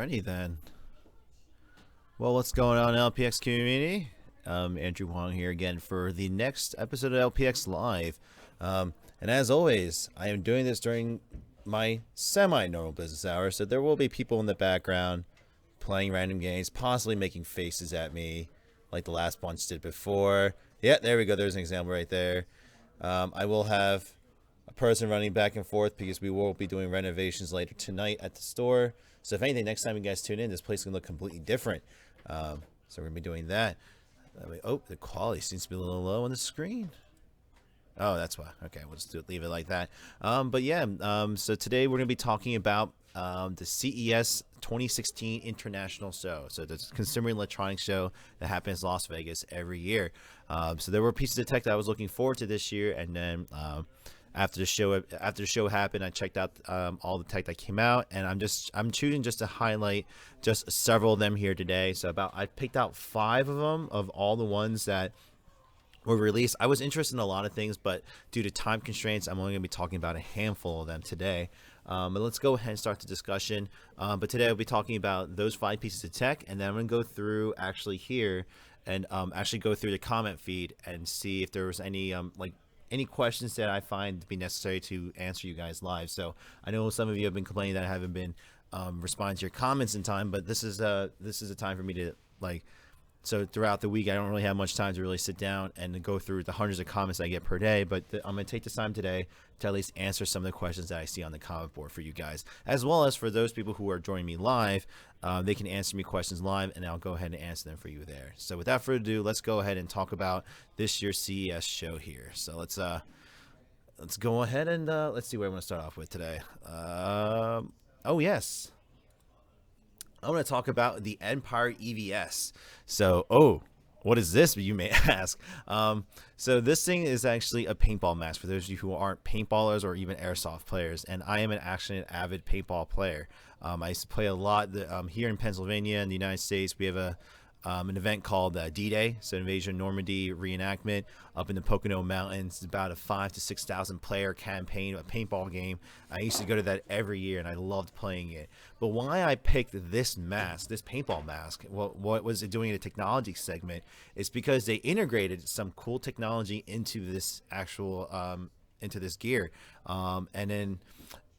Alrighty then. Well, what's going on, LPX community? Andrew Huang here again for the next episode of LPX Live. And as always, I am doing this during my semi-normal business hours, so there will be people in the background playing random games, possibly making faces at me, like the last bunch did before. Yeah, there we go. There's an example right there. I will have a person running back and forth because we will be doing renovations later tonight at the store. So if anything, next time you guys tune in, this place can look completely different. So we're going to be doing that. Oh, the quality seems to be a little low on the screen. Oh, that's why. Okay, we'll just leave it like that. But yeah, so today we're going to be talking about the CES 2016 International Show. So the Consumer Electronics Show that happens in Las Vegas every year. So there were pieces of tech that I was looking forward to this year, and then after the show happened, I checked out all the tech that came out, and I'm choosing just to highlight just several of them here today. So I picked out 5 of them of all the ones that were released. I was interested in a lot of things, but due to time constraints, I'm only going to be talking about a handful of them today. But let's go ahead and start the discussion. But today I'll be talking about those 5 pieces of tech, and then I'm going to go through actually here and actually go through the comment feed and see if there was any any questions that I find to be necessary to answer you guys live. So I know some of you have been complaining that I haven't been responding to your comments in time, but this is a time for me to so throughout the week, I don't really have much time to really sit down and go through the hundreds of comments I get per day, but I'm going to take this time today to at least answer some of the questions that I see on the comment board for you guys, as well as for those people who are joining me live. They can answer me questions live, and I'll go ahead and answer them for you there. So without further ado, let's go ahead and talk about this year's CES show here. So let's go ahead and let's see where I'm going to start off with today. Oh, yes. I want to talk about the Empire EVS. So, what is this, you may ask? So this thing is actually a paintball mask for those of you who aren't paintballers or even airsoft players. And I am actually an avid paintball player. I used to play a lot here in Pennsylvania in the United States. We have an event called D-Day, so Invasion Normandy reenactment up in the Pocono Mountains. It's about a 5,000 to 6,000 player campaign, a paintball game. I used to go to that every year, and I loved playing it. But why I picked this mask, this paintball mask, what was it doing in the technology segment, is because they integrated some cool technology into this actual into this gear. And then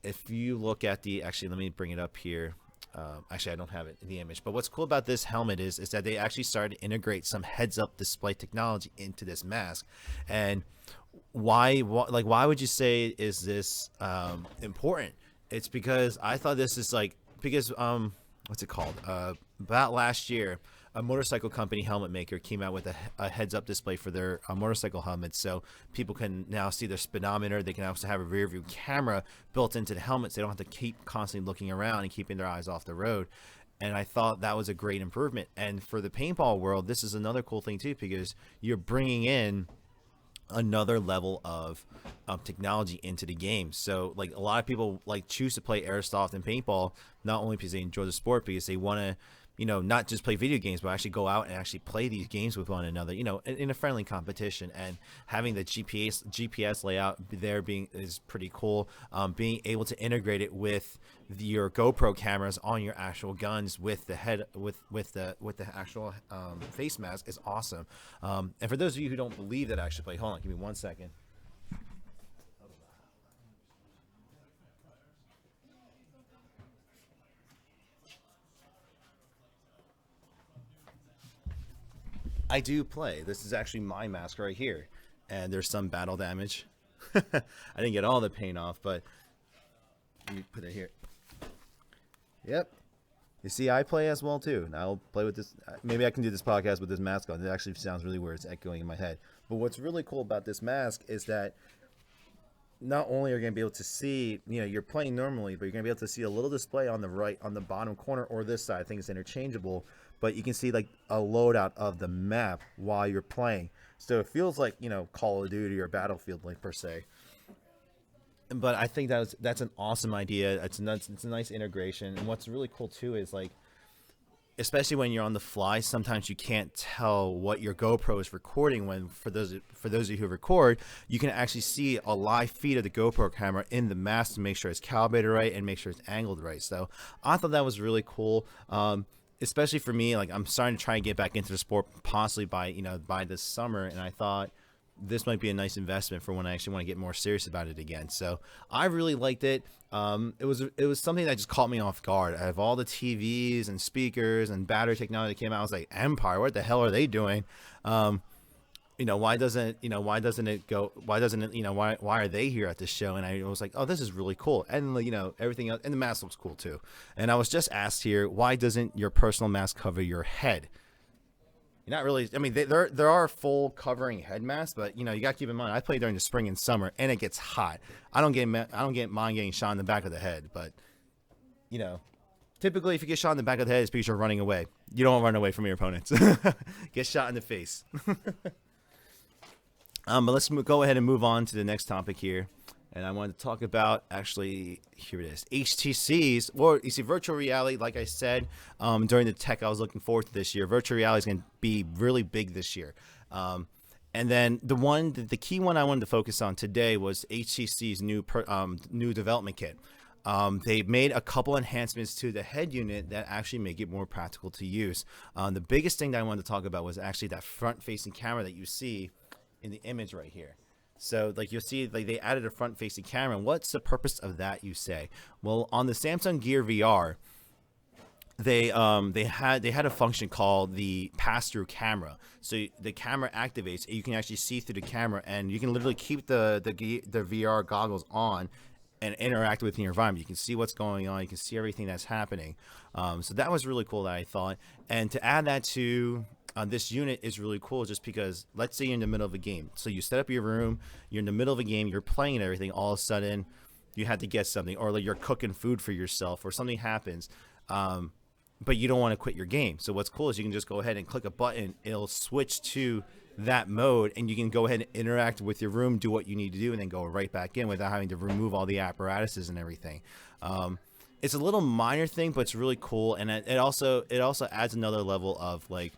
if you look at actually, let me bring it up here. Actually, I don't have it in the image, but what's cool about this helmet is that they actually started to integrate some heads-up display technology into this mask. And why would you say is this important? It's because I thought this is because what's it called? About last year, a motorcycle company helmet maker came out with a heads-up display for their motorcycle helmets, so people can now see their speedometer. They can also have a rear-view camera built into the helmets. They don't have to keep constantly looking around and keeping their eyes off the road. And I thought that was a great improvement. And for the paintball world, this is another cool thing too, because you're bringing in another level of technology into the game. So a lot of people choose to play airsoft and paintball not only because they enjoy the sport, because they want to not just play video games, but actually go out and actually play these games with one another, in a friendly competition. And having the GPS layout there is pretty cool. Being able to integrate it with your GoPro cameras on your actual guns with the actual face mask is awesome. And for those of you who don't believe that I actually play, hold on, give me 1 second. I do play. This is actually my mask right here, and there's some battle damage. I didn't get all the paint off, but let me put it here. Yep. You see, I play as well too. Now I'll play with this. Maybe I can do this podcast with this mask on. It actually sounds really weird. It's echoing in my head. But what's really cool about this mask is that not only are you going to be able to see, you're playing normally, but you're going to be able to see a little display on the right, on the bottom corner, or this side. I think it's interchangeable, but you can see a loadout of the map while you're playing. So it feels like, Call of Duty or Battlefield, per se. But I think that's an awesome idea. It's a nice integration. And what's really cool too is especially when you're on the fly, sometimes you can't tell what your GoPro is recording. When for those of you who record, you can actually see a live feed of the GoPro camera in the mask to make sure it's calibrated right and make sure it's angled right. So I thought that was really cool. Especially for me, like I'm starting to try and get back into the sport possibly by this summer, and I thought this might be a nice investment for when I actually want to get more serious about it again. So I really liked it. It was something that just caught me off guard. I have all the TVs and speakers and battery technology that came out. I was like, Empire, what the hell are they doing? Why doesn't why are they here at this show? And I was like, oh, this is really cool. And everything else, and the mask looks cool too. And I was just asked here, why doesn't your personal mask cover your head? Not really. I mean, there are full covering head masks, but you got to keep in mind, I play during the spring and summer, and it gets hot. I don't get mind getting shot in the back of the head, but typically if you get shot in the back of the head, it's because you're running away. You don't run away from your opponents. Get shot in the face. But let's go ahead and move on to the next topic here. And I wanted to talk about, actually, here it is, HTCs, or you see virtual reality. Like I said, during the tech I was looking forward to this year, virtual reality is going to be really big this year. And then the key one I wanted to focus on today was HTC's new development kit. They made a couple enhancements to the head unit that actually make it more practical to use. The biggest thing that I wanted to talk about was actually that front-facing camera that you see in the image right here. So like you'll see, like they added a front-facing camera. And what's the purpose of that, you say? Well, on the Samsung Gear VR, they had a function called the pass-through camera. So the camera activates, and you can actually see through the camera, and you can literally keep the VR goggles on and interact with your environment. You can see what's going on. You can see everything that's happening. So that was really cool, that I thought. And to add that to this unit is really cool, just because let's say you're in the middle of a game. So you set up your room, you're in the middle of a game, you're playing and everything, all of a sudden you had to get something, or like you're cooking food for yourself, or something happens, but you don't want to quit your game. So what's cool is you can just go ahead and click a button, it'll switch to that mode, and you can go ahead and interact with your room, do what you need to do, and then go right back in without having to remove all the apparatuses and everything. It's a little minor thing, but it's really cool, and it also adds another level of like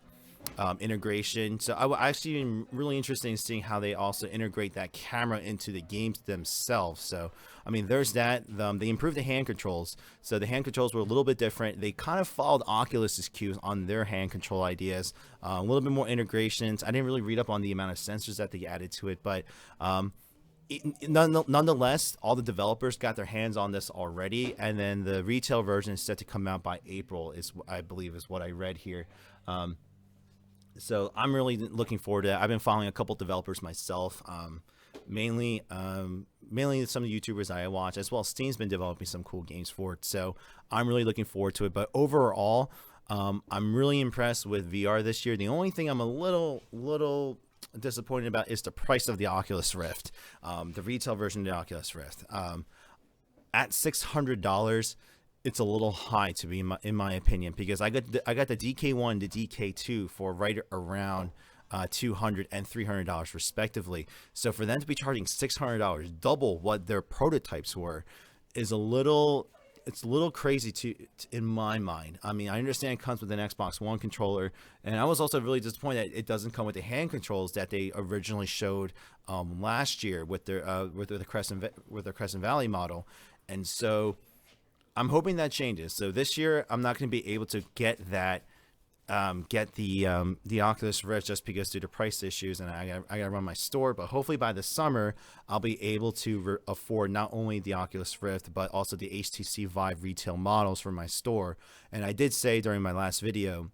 integration. So I actually am really interested in seeing how they also integrate that camera into the games themselves. So I mean, there's that. They improved the hand controls. So the hand controls were a little bit different. They kind of followed Oculus's cues on their hand control ideas. A little bit more integrations. I didn't really read up on the amount of sensors that they added to it, but nonetheless, all the developers got their hands on this already, and then the retail version is set to come out by April, I believe is what I read here. So I'm really looking forward to that. I've been following a couple developers myself, mainly some of the YouTubers I watch, as well as Steam's been developing some cool games for it. So I'm really looking forward to it. But overall, I'm really impressed with VR this year. The only thing I'm a little disappointed about is the price of the Oculus Rift, the retail version of the Oculus Rift. At $600. It's a little high to be in my opinion, because I got the DK1 to DK2 for right around $200 and $300 respectively. So for them to be charging $600, double what their prototypes were, is a little crazy in my mind. I mean, I understand it comes with an Xbox One controller, and I was also really disappointed that it doesn't come with the hand controls that they originally showed last year with their Crescent Valley model, and so I'm hoping that changes. So this year, I'm not going to be able to get that, the Oculus Rift, just because due to price issues, and I got to run my store. But hopefully by the summer, I'll be able to afford not only the Oculus Rift, but also the HTC Vive retail models for my store. And I did say during my last video,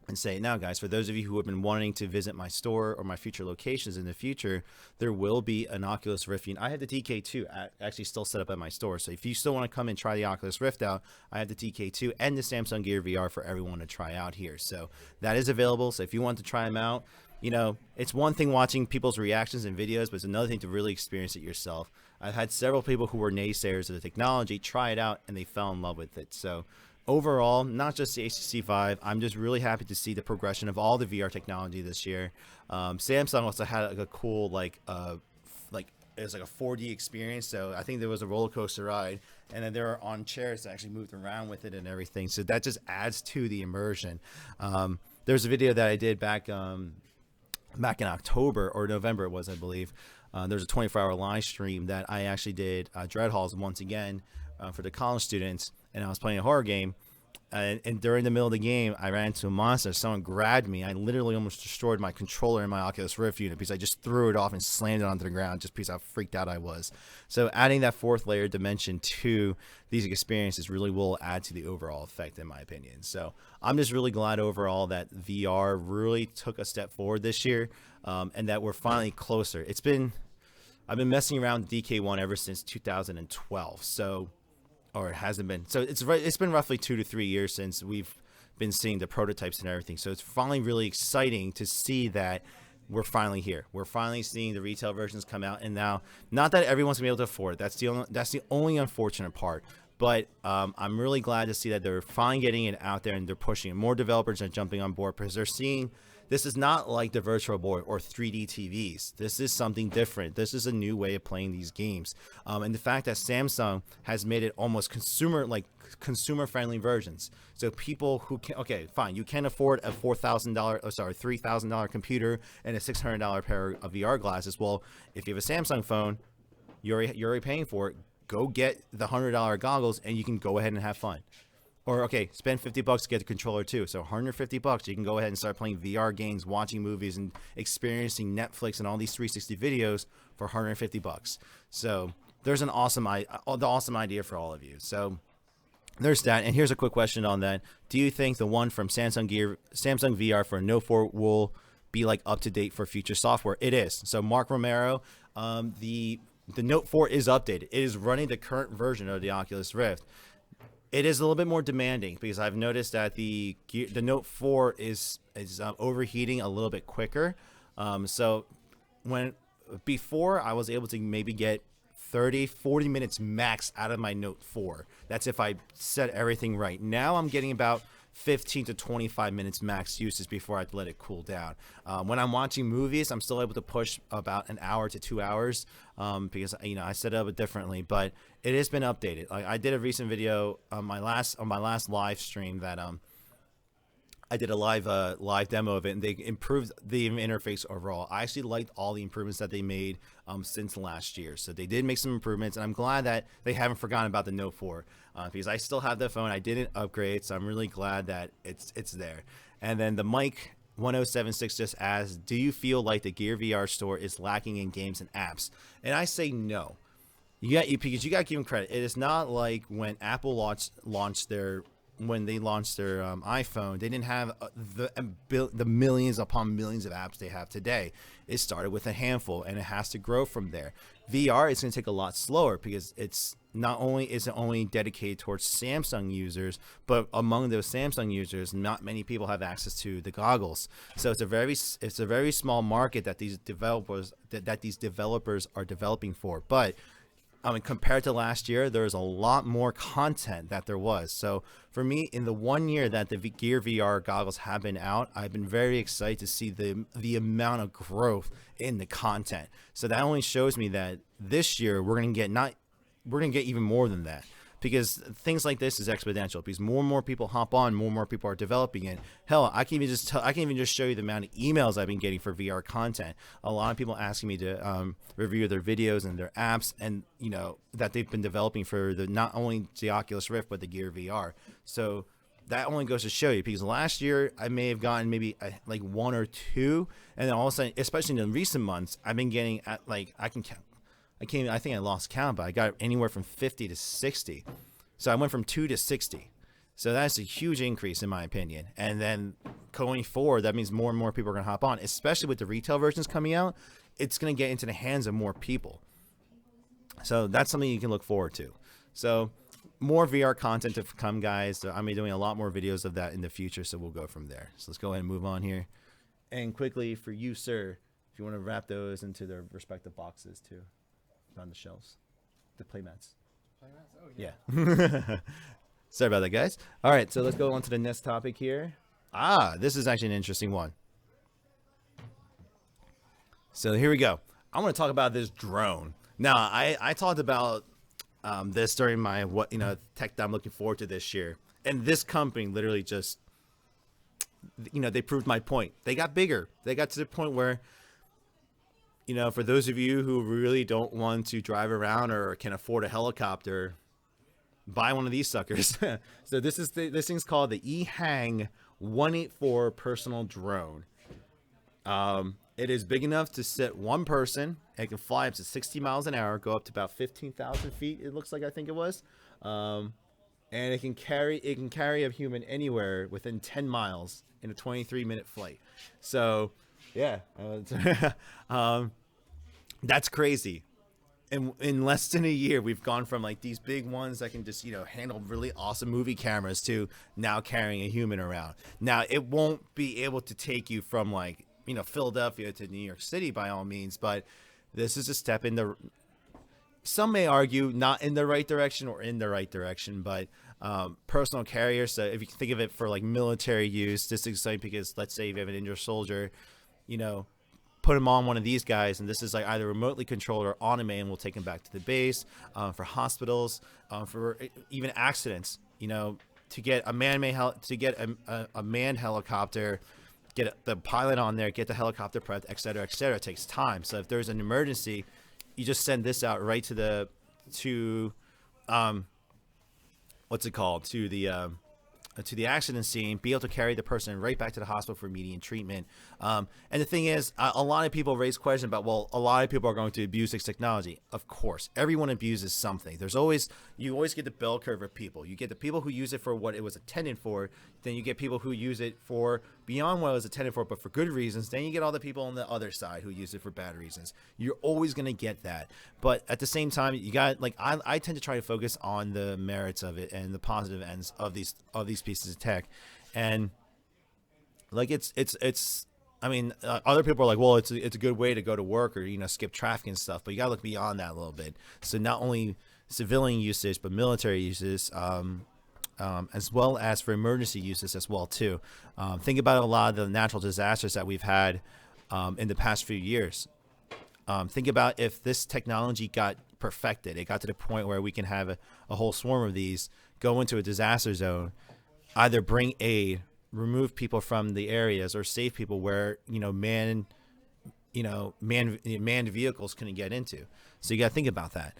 and say, now guys, for those of you who have been wanting to visit my store or my future locations in the future, there will be an Oculus Rift. I have the DK2 actually still set up at my store. So if you still want to come and try the Oculus Rift out, I have the DK2 and the Samsung Gear VR for everyone to try out here. So that is available. So if you want to try them out, it's one thing watching people's reactions and videos, but it's another thing to really experience it yourself. I've had several people who were naysayers of the technology try it out, and they fell in love with it. So overall, not just the HTC Vive, I'm just really happy to see the progression of all the VR technology this year. Samsung also had a cool was like a 4D experience. So I think there was a roller coaster ride, and then there are on chairs that actually moved around with it and everything. So that just adds to the immersion. There's a video that I did back in October or November, it was, I believe. There's a 24-hour live stream that I actually did Dread Halls once again for the college students, and I was playing a horror game. And during the middle of the game, I ran into a monster. Someone grabbed me. I literally almost destroyed my controller in my Oculus Rift unit because I just threw it off and slammed it onto the ground just because how freaked out I was. So adding that fourth layer dimension to these experiences really will add to the overall effect, in my opinion. So I'm just really glad overall that VR really took a step forward this year, and that we're finally closer. I've been messing around with DK1 ever since 2012. So... or it hasn't been. So it's been roughly 2 to 3 years since we've been seeing the prototypes and everything. So it's finally really exciting to see that we're finally here. We're finally seeing the retail versions come out, and now, not that everyone's gonna be able to afford it. That's the only unfortunate part. But I'm really glad to see that they're finally getting it out there and they're pushing it. More developers are jumping on board because they're seeing this is not like the Virtual Boy or 3D TVs. This is something different. This is a new way of playing these games. And the fact that Samsung has made it almost consumer-friendly versions. So people who can, okay, fine, you can afford a $3,000 computer and a $600 pair of VR glasses. Well, if you have a Samsung phone, you're already paying for it. Go get the $100 goggles and you can go ahead and have fun. Or, okay, spend $50 to get the controller too. So $150, you can go ahead and start playing VR games, watching movies, and experiencing Netflix and all these 360 videos for $150. So there's the awesome idea for all of you. So there's that. And here's a quick question on that. Do you think the one from Samsung VR for Note 4 will be like up to date for future software? It is. So Mark Romero, the Note 4 is updated. It is running the current version of the Oculus Rift. It is a little bit more demanding because I've noticed that the Note 4 is overheating a little bit quicker. So before I was able to maybe get 30-40 minutes max out of my Note 4. That's if I set everything right. Now I'm getting about 15 to 25 minutes max usage before I have to let it cool down. When I'm watching movies, I'm still able to push about an hour to 2 hours because I set it up differently, but it has been updated. Like I did a recent video on my last live stream that I did a live demo of it, and they improved the interface overall. I actually liked all the improvements that they made since last year. So they did make some improvements, and I'm glad that they haven't forgotten about the Note 4 because I still have the phone. I didn't upgrade, so I'm really glad that it's there. And then the Mike 1076 just asked, do you feel like the Gear VR store is lacking in games and apps? And I say no. Because you got to give them credit. It is not like when Apple launched their iPhone, they didn't have the millions upon millions of apps they have today. It started with a handful, and it has to grow from there. VR is going to take a lot slower because it's not only dedicated towards Samsung users, but among those Samsung users, not many people have access to the goggles. So it's a very small market that these developers are developing for. But I mean, compared to last year, there's a lot more content that there was. So for me, in the 1 year that the Gear VR goggles have been out, I've been very excited to see the amount of growth in the content. So that only shows me that this year we're gonna get even more than that, because things like this is exponential. Because more and more people hop on, more and more people are developing it. Hell, I can even just show you the amount of emails I've been getting for VR content. A lot of people asking me to review their videos and their apps, and that they've been developing for not only the Oculus Rift but the Gear VR. So that only goes to show you, because last year I may have gotten maybe like one or two, and then all of a sudden, especially in the recent months, I've been getting I think I lost count, but I got anywhere from 50 to 60. So I went from 2 to 60. So that's a huge increase in my opinion. And then going forward, that means more and more people are going to hop on, especially with the retail versions coming out. It's going to get into the hands of more people. So that's something you can look forward to. So more VR content to come, guys. So I'm going to be doing a lot more videos of that in the future. So we'll go from there. So let's go ahead and move on here. And quickly for you, sir, if you want to wrap those into their respective boxes too. On the shelves, the playmats. Oh yeah. Sorry about that, guys. All right, so let's go on to the next topic here. This is actually an interesting one. So here we go. I want to talk about this drone. Now, I talked about this during my tech that I'm looking forward to this year, and this company literally just they proved my point. They got bigger. They got to the point where for those of you who really don't want to drive around or can afford a helicopter, buy one of these suckers. So this thing's called the Ehang 184 personal drone. It is big enough to sit one person. It can fly up to 60 miles an hour, go up to about 15,000 feet. It looks like, I think it was, and it can carry a human anywhere within 10 miles in a 23-minute flight. So, yeah, that's crazy. In less than a year, we've gone from like these big ones that can just handle really awesome movie cameras to now carrying a human around. Now, it won't be able to take you from like Philadelphia to New York City by all means, but this is a step in the, some may argue, not in the right direction or in the right direction, but personal carrier. So if you think of it for like military use, this is exciting because let's say you have an injured soldier, put him on one of these guys, and this is like either remotely controlled or automated, and we'll take him back to the base. For hospitals, for even accidents, to get a manned helicopter, get the pilot on there, get the helicopter prepped, et cetera, it takes time. So if there's an emergency, you just send this out right to the to the accident scene, be able to carry the person right back to the hospital for immediate treatment. And the thing is, a lot of people raise questions about, well, a lot of people are going to abuse this technology. Of course, everyone abuses something. You always get the bell curve of people. You get the people who use it for what it was intended for. Then you get people who use it for beyond what it was intended for, but for good reasons. Then you get all the people on the other side who use it for bad reasons. You're always going to get that. But at the same time, you got I tend to try to focus on the merits of it and the positive ends of these pieces of tech. And like it's I mean, other people are like, well, it's a good way to go to work or skip traffic and stuff, but you gotta look beyond that a little bit. So not only civilian usage but military uses, as well as for emergency uses as well too. Think about a lot of the natural disasters that we've had in the past few years. Think about if this technology got perfected, it got to the point where we can have a whole swarm of these go into a disaster zone, either bring aid, remove people from the areas, or save people where manned vehicles couldn't get into. So you got to think about that.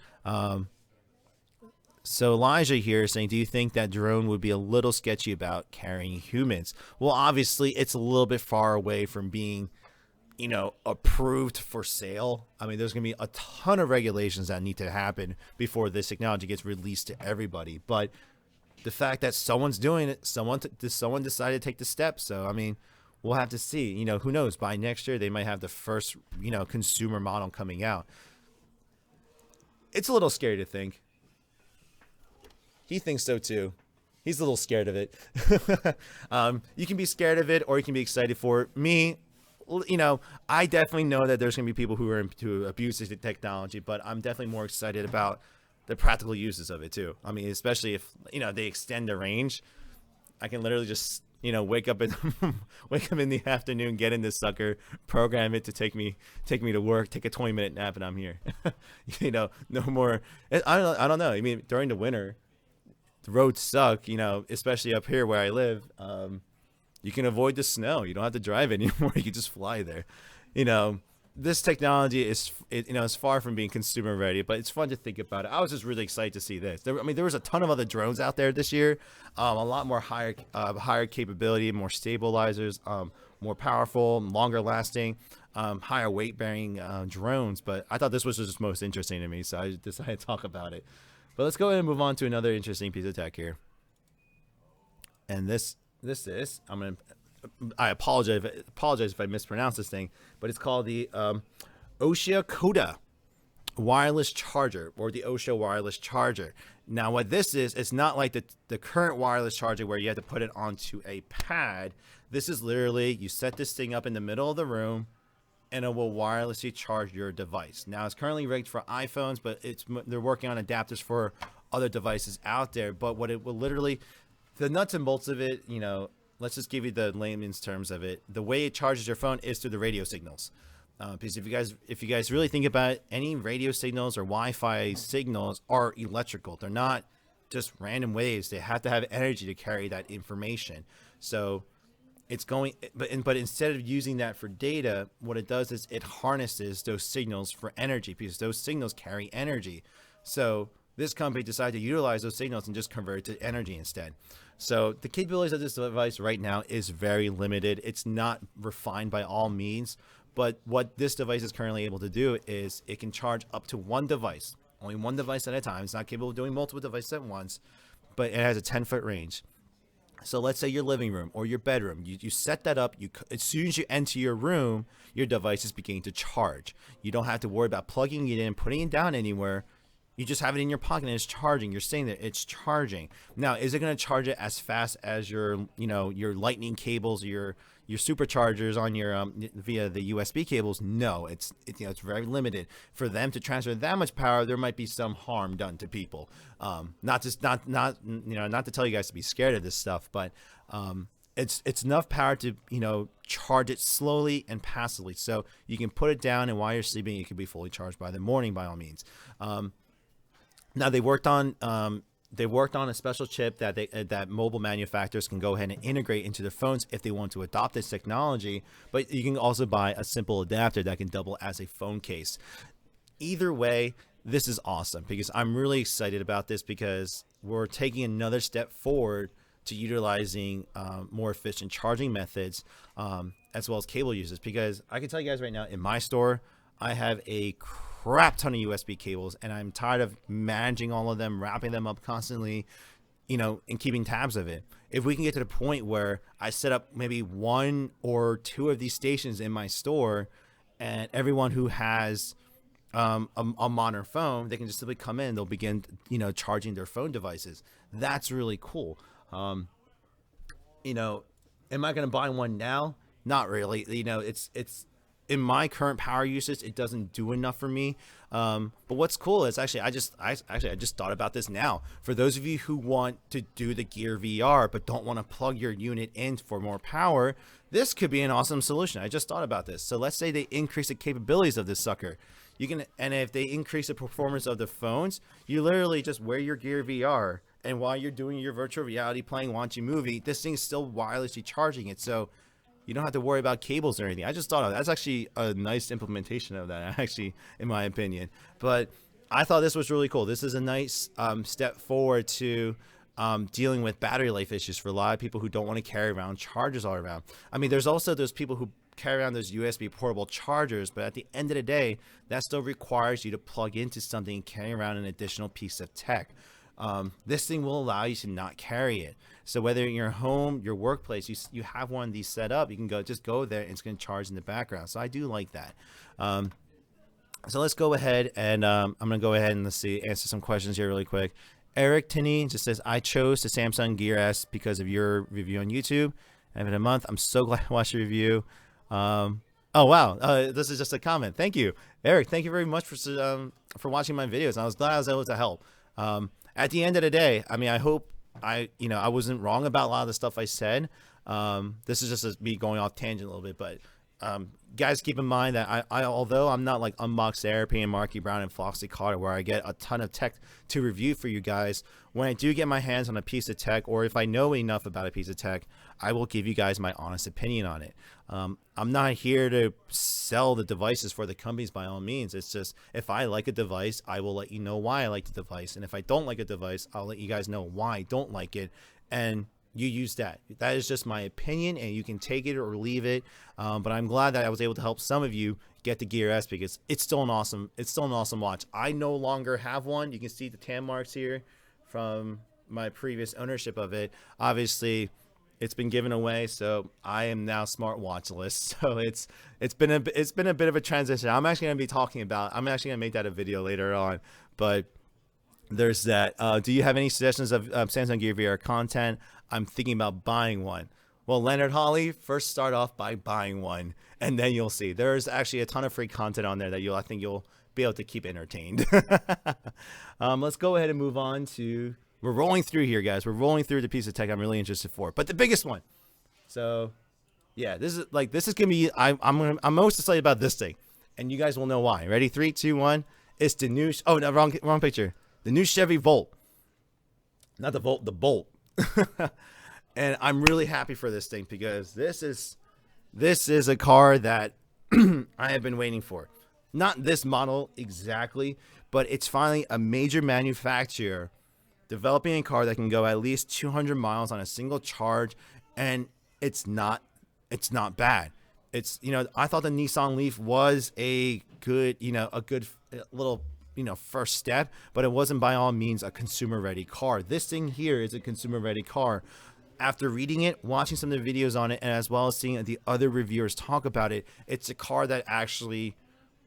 So Elijah here is saying, do you think that drone would be a little sketchy about carrying humans? Well, obviously it's a little bit far away from being approved for sale. I mean, there's going to be a ton of regulations that need to happen before this technology gets released to everybody. But the fact that someone's doing it, someone decided to take the step. So, I mean, we'll have to see. Who knows? By next year, they might have the first, consumer model coming out. It's a little scary to think. He thinks so too. He's a little scared of it. You can be scared of it, or you can be excited for it. Me, I definitely know that there's going to be people who are into abuse the technology, but I'm definitely more excited about the practical uses of it too. I mean, especially if they extend the range. I can literally just wake up in the afternoon, get in this sucker, program it to take me to work, take a 20-minute nap, and I'm here. No more. I don't know. I mean, during the winter, the roads suck. Especially up here where I live. You can avoid the snow. You don't have to drive anymore. You can just fly there. This technology is far from being consumer ready, but it's fun to think about it. I was just really excited to see this. There was a ton of other drones out there this year. A lot more higher capability, more stabilizers, more powerful, longer lasting, higher weight bearing drones. But I thought this was just most interesting to me, so I decided to talk about it. But let's go ahead and move on to another interesting piece of tech here. And this is, I apologize if I mispronounce this thing, but it's called the Ossia Cota wireless charger, or the Ossia wireless charger. Now what this is, it's not like the current wireless charger where you have to put it onto a pad. This is literally, you set this thing up in the middle of the room and it will wirelessly charge your device. Now it's currently rigged for iPhones, but they're working on adapters for other devices out there. But what it will literally, the nuts and bolts of it, let's just give you the layman's terms of it. The way it charges your phone is through the radio signals. Because if you guys really think about it, any radio signals or Wi-Fi signals are electrical. They're not just random waves. They have to have energy to carry that information. So it's going, but instead of using that for data, what it does is it harnesses those signals for energy, because those signals carry energy. So this company decided to utilize those signals and just convert it to energy instead. So the capabilities of this device right now is very limited. It's not refined by all means, but what this device is currently able to do is it can charge up to one device, only one device at a time. It's not capable of doing multiple devices at once, but it has a 10-foot range. So let's say your living room or your bedroom, you set that up. As soon as you enter your room, your device is beginning to charge. You don't have to worry about plugging it in, putting it down anywhere. You just have it in your pocket and it's charging. You're saying that it's charging. Now, is it going to charge it as fast as your lightning cables, your superchargers on your via the USB cables? No, it's very limited. For them to transfer that much power, there might be some harm done to people. Not to tell you guys to be scared of this stuff, but it's enough power to charge it slowly and passively. So you can put it down, and while you're sleeping, it can be fully charged by the morning, by all means. Now they worked on a special chip that mobile manufacturers can go ahead and integrate into their phones if they want to adopt this technology. But you can also buy a simple adapter that can double as a phone case. Either way, this is awesome, because I'm really excited about this, because we're taking another step forward to utilizing more efficient charging methods, as well as cable uses. Because I can tell you guys right now, in my store, I have a crap ton of USB cables, and I'm tired of managing all of them, wrapping them up constantly, and keeping tabs of it. If we can get to the point where I set up maybe 1 or 2 of these stations in my store, and everyone who has a modern phone, they can just simply come in, they'll begin charging their phone devices. That's really cool. Am I going to buy one now? Not really. It's in my current power usage, it doesn't do enough for me. But what's cool is I just thought about this now. For those of you who want to do the Gear VR but don't want to plug your unit in for more power, this could be an awesome solution. I just thought about this. So let's say they increase the capabilities of this sucker. And if they increase the performance of the phones, you literally just wear your Gear VR, and while you're doing your virtual reality, playing, watching a movie, this thing's still wirelessly charging it. So you don't have to worry about cables or anything. I just thought of that's actually a nice implementation of that, actually, in my opinion. But I thought this was really cool. This is a nice step forward to dealing with battery life issues for a lot of people who don't want to carry around chargers all around. I mean, there's also those people who carry around those USB portable chargers, but at the end of the day, that still requires you to plug into something and carry around an additional piece of tech. This thing will allow you to not carry it. So whether in your home, your workplace, you have one of these set up, you can go there and it's going to charge in the background. So I do like that. So let's go ahead and I'm going to go ahead and answer some questions here really quick. Eric Tinney just says, I chose the Samsung Gear S because of your review on YouTube. And in a month, I'm so glad I watched your review. Oh, wow. This is just a comment. Thank you, Eric. Thank you very much for watching my videos. I was glad I was able to help. At the end of the day, I mean, I hope I wasn't wrong about a lot of the stuff I said. This is just me going off tangent a little bit, but guys, keep in mind that although I'm not like Unbox Therapy and Marky Brown and Ossia Cota, where I get a ton of tech to review for you guys, when I do get my hands on a piece of tech, or if I know enough about a piece of tech, I will give you guys my honest opinion on it. I'm not here to sell the devices for the companies, by all means. It's just, if I like a device, I will let you know why I like the device. And if I don't like a device, I'll let you guys know why I don't like it. And you use that. That is just my opinion, and you can take it or leave it. But I'm glad that I was able to help some of you get the Gear S, because it's still an awesome watch. I no longer have one. You can see the tan marks here from my previous ownership of it. Obviously, it's been given away, so I am now smartwatchless. So it's been a bit of a transition. I'm actually going to make that a video later on, but there's that. Do you have any suggestions of Samsung Gear VR content? I'm thinking about buying one. Well, Leonard Hawley, first start off by buying one, and then you'll see. There's actually a ton of free content on there that I think you'll be able to keep entertained. Let's go ahead and move on to. We're rolling through here, guys. We're rolling through the piece of tech I'm really interested for, but the biggest one. So, yeah, this is gonna be. I'm most excited about this thing. and you guys will know why. Ready? 3, 2, 1. It's the new. Oh no, wrong picture. The new Chevy Volt. Not the Volt, the Bolt. And I'm really happy for this thing because this is a car that I have been waiting for. Not this model exactly, but it's finally a major manufacturer developing a car that can go at least 200 miles on a single charge, and it's not bad. It's, I thought the Nissan Leaf was a good little, first step, but it wasn't by all means a consumer ready car. This thing here is a consumer ready car. After reading it, watching some of the videos on it, and as well as seeing the other reviewers talk about it, it's a car that actually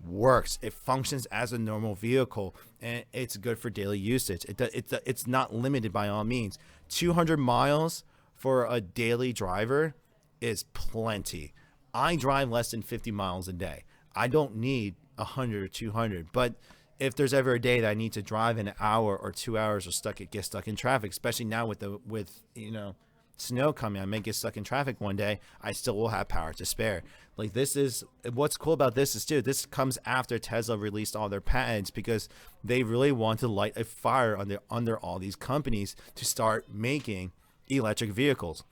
works. It functions as a normal vehicle, and it's good for daily usage. It's not limited by all means. 200 miles for a daily driver is plenty. I drive less than 50 miles a day. I don't need 100 or 200, but if there's ever a day that I need to drive an hour or 2 hours or get stuck in traffic, especially now with snow coming, I may get stuck in traffic one day, I still will have power to spare. Like, what's cool about this is, too, this comes after Tesla released all their patents, because they really want to light a fire under all these companies to start making electric vehicles.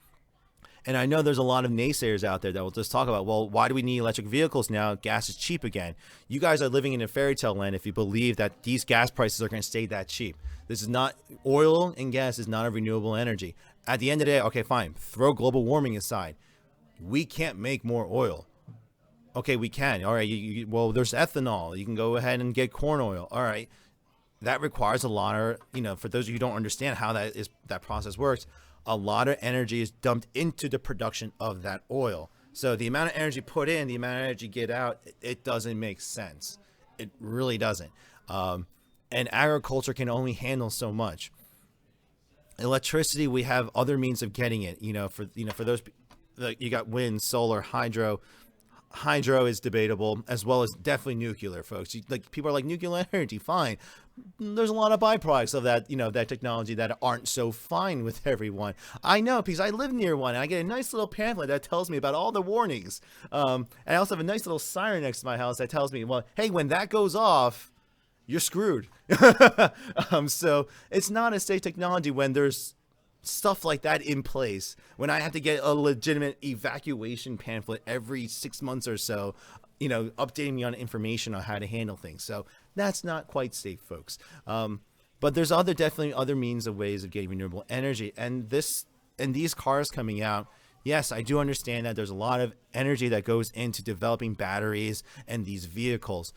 And I know there's a lot of naysayers out there that will just talk about, well, why do we need electric vehicles now? Gas is cheap again. You guys are living in a fairy tale land if you believe that these gas prices are going to stay that cheap. This is not, oil and gas is not a renewable energy. At the end of the day, okay, fine, throw global warming aside. We can't make more oil. Okay, we can. All right, well, there's ethanol. You can go ahead and get corn oil. All right, that requires a lot of, for those of you who don't understand how that process works, a lot of energy is dumped into the production of that oil. So the amount of energy put in, the amount of energy get out, it doesn't make sense. It really doesn't. And agriculture can only handle so much. Electricity, we have other means of getting it. For those, you got wind, solar, hydro. Hydro is debatable, as well as definitely nuclear, folks. People are like, nuclear energy, fine. There's a lot of byproducts of that, that technology that aren't so fine with everyone. I know, because I live near one, and I get a nice little pamphlet that tells me about all the warnings. And I also have a nice little siren next to my house that tells me, well, hey, when that goes off, you're screwed. So it's not a safe technology when there's stuff like that in place, when I have to get a legitimate evacuation pamphlet every 6 months or so, updating me on information on how to handle things. So that's not quite safe, folks. But there's definitely other means of ways of getting renewable energy. And these cars coming out, yes, I do understand that there's a lot of energy that goes into developing batteries and these vehicles.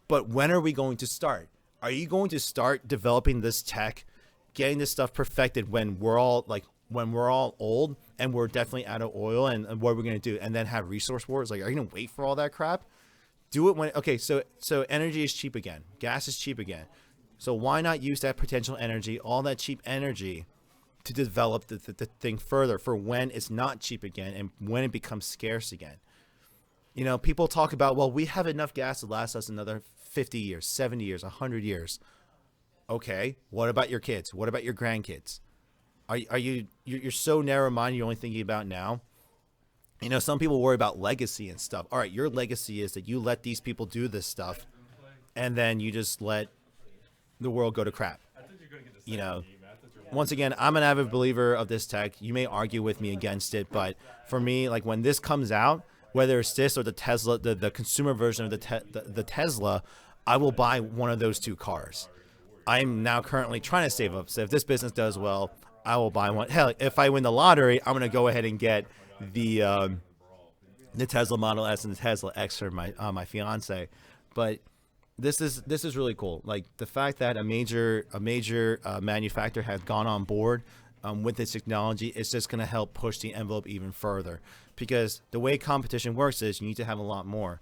But when are we going to start? Are you going to start developing this tech, getting this stuff perfected when we're all old and we're definitely out of oil, and what we're going to do, and then have resource wars? Like, are you going to wait for all that crap? Do it when, okay, so energy is cheap again. Gas is cheap again. So why not use that potential energy, all that cheap energy, to develop the thing further for when it's not cheap again and when it becomes scarce again? People talk about, well, we have enough gas to last us another 50 years, 70 years, 100 years. Okay, what about your kids? What about your grandkids? You're so narrow-minded, you're only thinking about now? Some people worry about legacy and stuff. All right, your legacy is that you let these people do this stuff, and then you just let the world go to crap. Once again, I'm an avid believer of this tech. You may argue with me against it, but for me, like, when this comes out, whether it's this or the Tesla, the consumer version of the Tesla, I will buy one of those two cars. I'm now currently trying to save up. So if this business does well, I will buy one. Hell, if I win the lottery, I'm going to go ahead and get the Tesla Model S and the Tesla X for my fiance. But this is really cool. Like, the fact that a major manufacturer has gone on board with this technology is just going to help push the envelope even further. Because the way competition works is you need to have a lot more.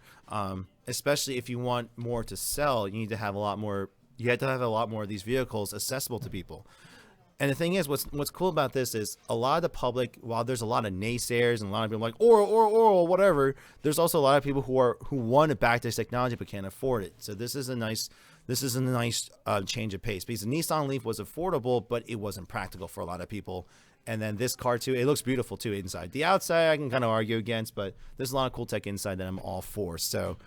Especially if you want more to sell, you need to have a lot more. You have to have a lot more of these vehicles accessible to people. And the thing is, what's cool about this is a lot of the public, while there's a lot of naysayers and a lot of people like oil, whatever, there's also a lot of people who want to back this technology but can't afford it. So this is a nice change of pace, because the Nissan Leaf was affordable, but it wasn't practical for a lot of people. And then this car too, it looks beautiful too inside. The outside I can kind of argue against, but there's a lot of cool tech inside that I'm all for. So